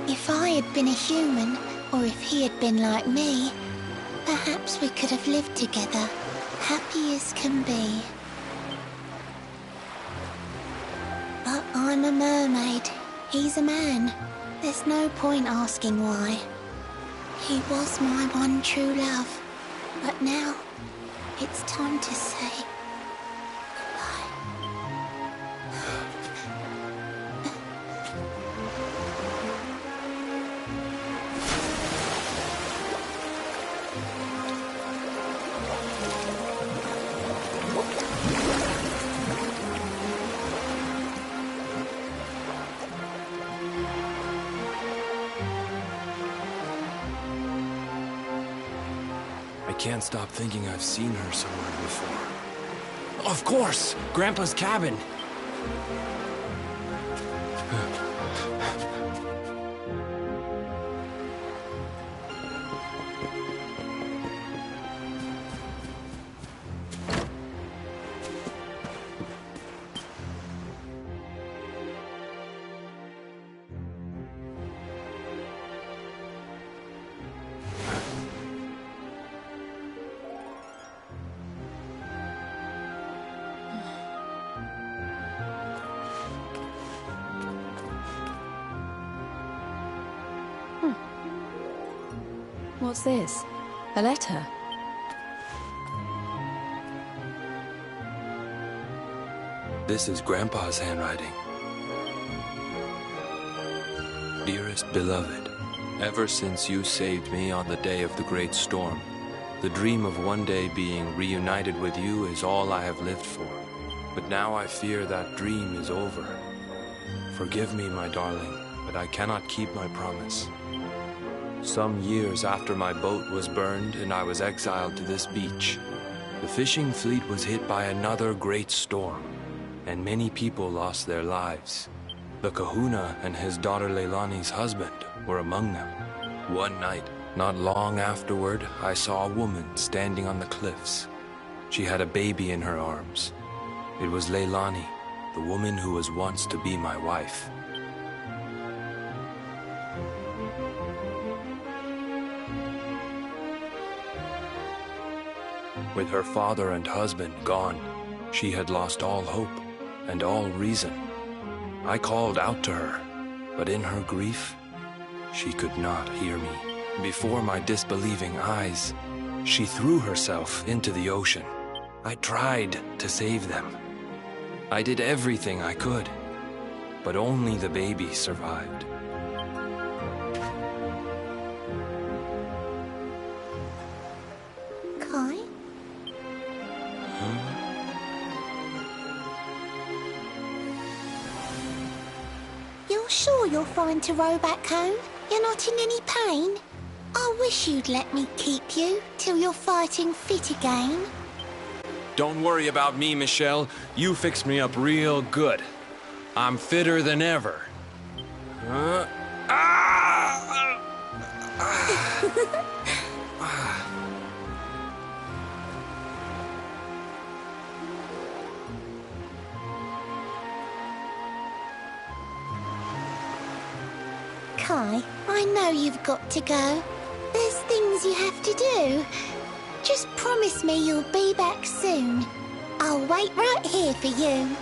If I had been a human, or if he had been like me, perhaps we could have lived together, happy as can be. But I'm a mermaid, he's a man. There's no point asking why. He was my one true love, but now it's time to say goodbye. I can't stop thinking I've seen her somewhere before. Of course! Grandpa's cabin! What's this? A letter? This is Grandpa's handwriting. Dearest beloved, ever since you saved me on the day of the great storm, the dream of one day being reunited with you is all I have lived for. But now I fear that dream is over. Forgive me, my darling, but I cannot keep my promise. Some years after my boat was burned and I was exiled to this beach, the fishing fleet was hit by another great storm, and many people lost their lives. The kahuna and his daughter Leilani's husband were among them. One night, not long afterward, I saw a woman standing on the cliffs. She had a baby in her arms. It was Leilani, the woman who was once to be my wife. With her father and husband gone, she had lost all hope and all reason. I called out to her, but in her grief, she could not hear me. Before my disbelieving eyes, she threw herself into the ocean. I tried to save them. I did everything I could, but only the baby survived. Kai? You're sure you're fine to row back home? You're not in any pain? I wish you'd let me keep you till you're fighting fit again. Don't worry about me, Michelle. You fixed me up real good. I'm fitter than ever. Kai, I know you've got to go. There's things you have to do. Just promise me you'll be back soon. I'll wait right here for you.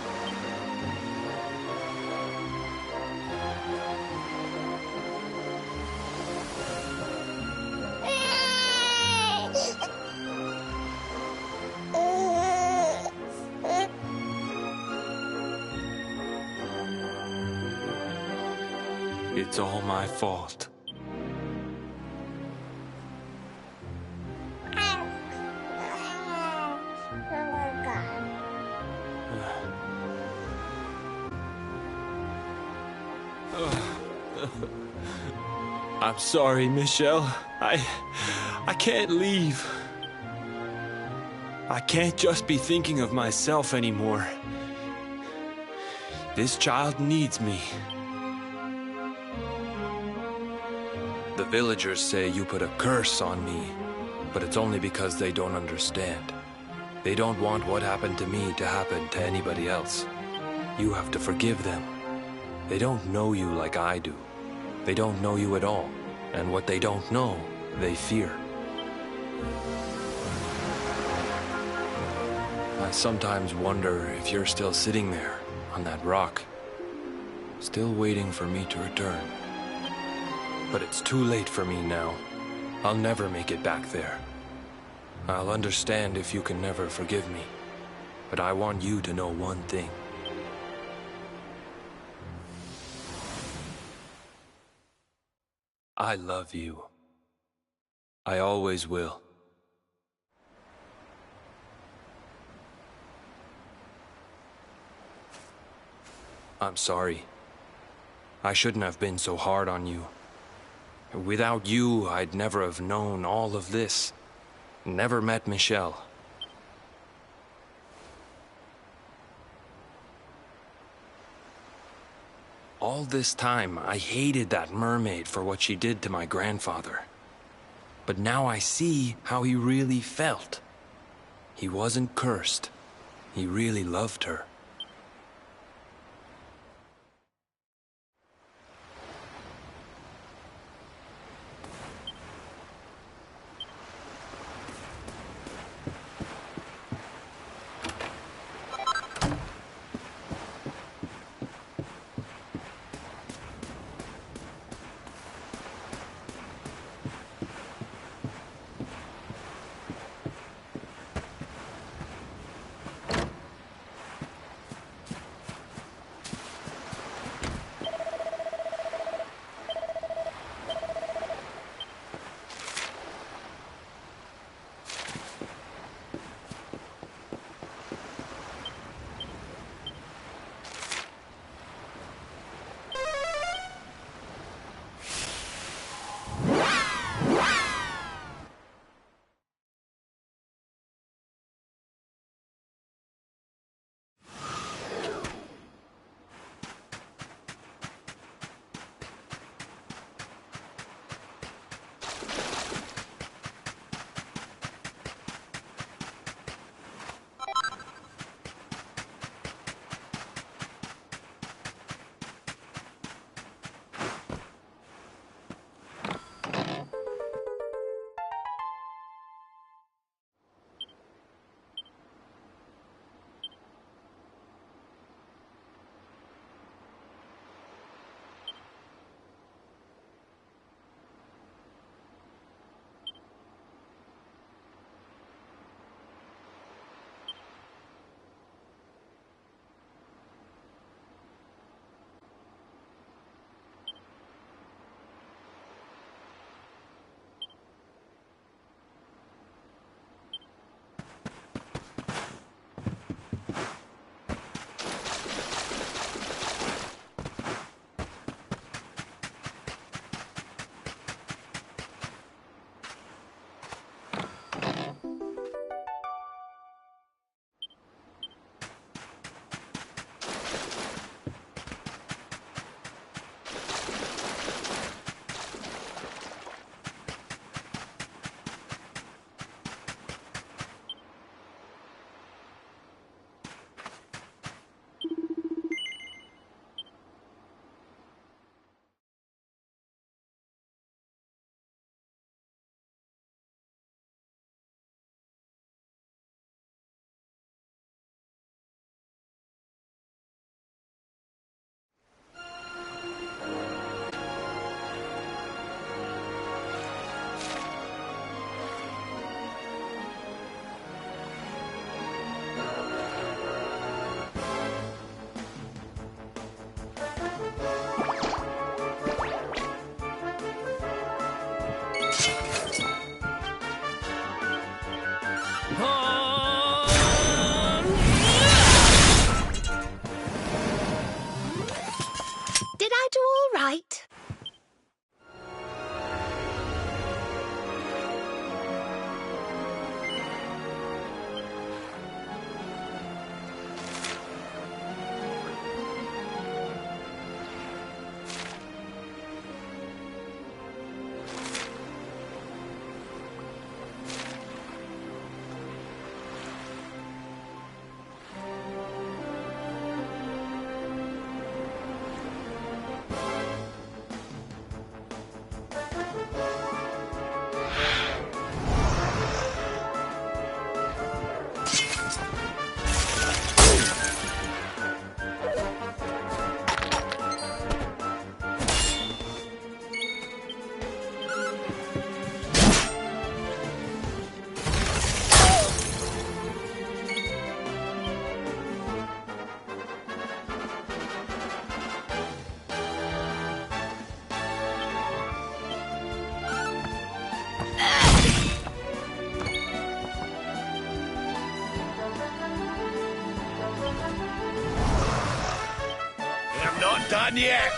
It's all my fault. I'm sorry, Michelle. I can't leave. I can't just be thinking of myself anymore. This child needs me. The villagers say you put a curse on me, but it's only because they don't understand. They don't want what happened to me to happen to anybody else. You have to forgive them. They don't know you like I do. They don't know you at all, and what they don't know, they fear. I sometimes wonder if you're still sitting there, on that rock, still waiting for me to return. But it's too late for me now. I'll never make it back there. I'll understand if you can never forgive me, but I want you to know one thing. I love you. I always will. I'm sorry. I shouldn't have been so hard on you. Without you, I'd never have known all of this. Never met Michelle. All this time, I hated that mermaid for what she did to my grandfather. But now I see how he really felt. He wasn't cursed. He really loved her. Did I do all right? Not done yet!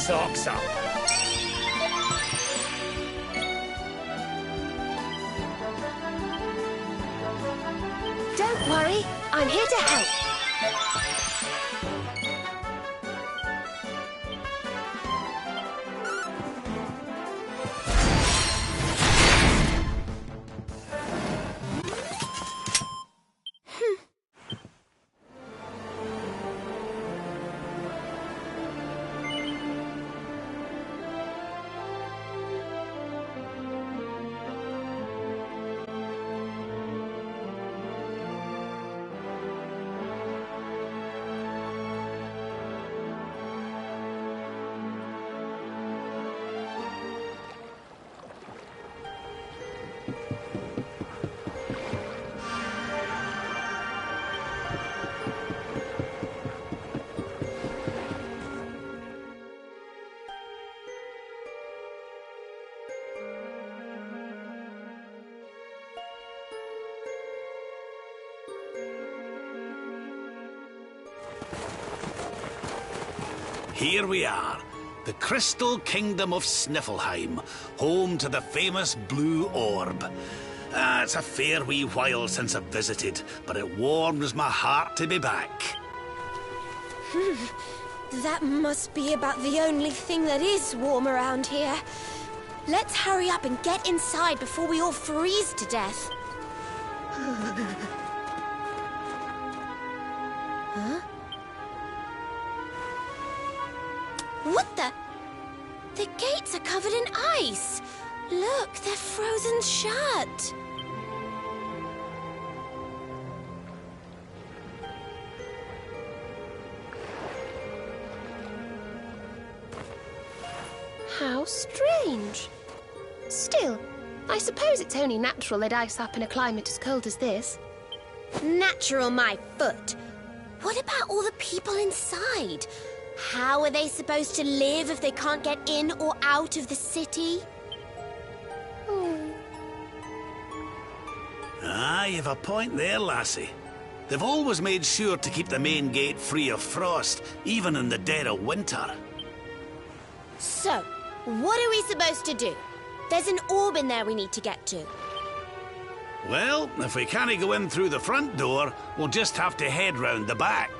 socks up. Don't worry, I'm here to help. Here we are, the Crystal Kingdom of Sniffleheim, home to the famous Blue Orb. It's a fair wee while since I've visited, but it warms my heart to be back. That must be about the only thing that is warm around here. Let's hurry up and get inside before we all freeze to death. Huh? What the? The gates are covered in ice. Look, they're frozen shut. How strange. Still, I suppose it's only natural they'd ice up in a climate as cold as this. Natural, my foot. What about all the people inside? How are they supposed to live if they can't get in or out of the city? Ah, you've a point there, lassie. They've always made sure to keep the main gate free of frost, even in the dead of winter. So, what are we supposed to do? There's an orb in there we need to get to. Well, if we can't go in through the front door, we'll just have to head round the back.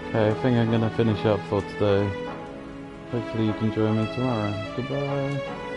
Okay, I think I'm gonna finish up for today. Hopefully you can join me tomorrow. Goodbye.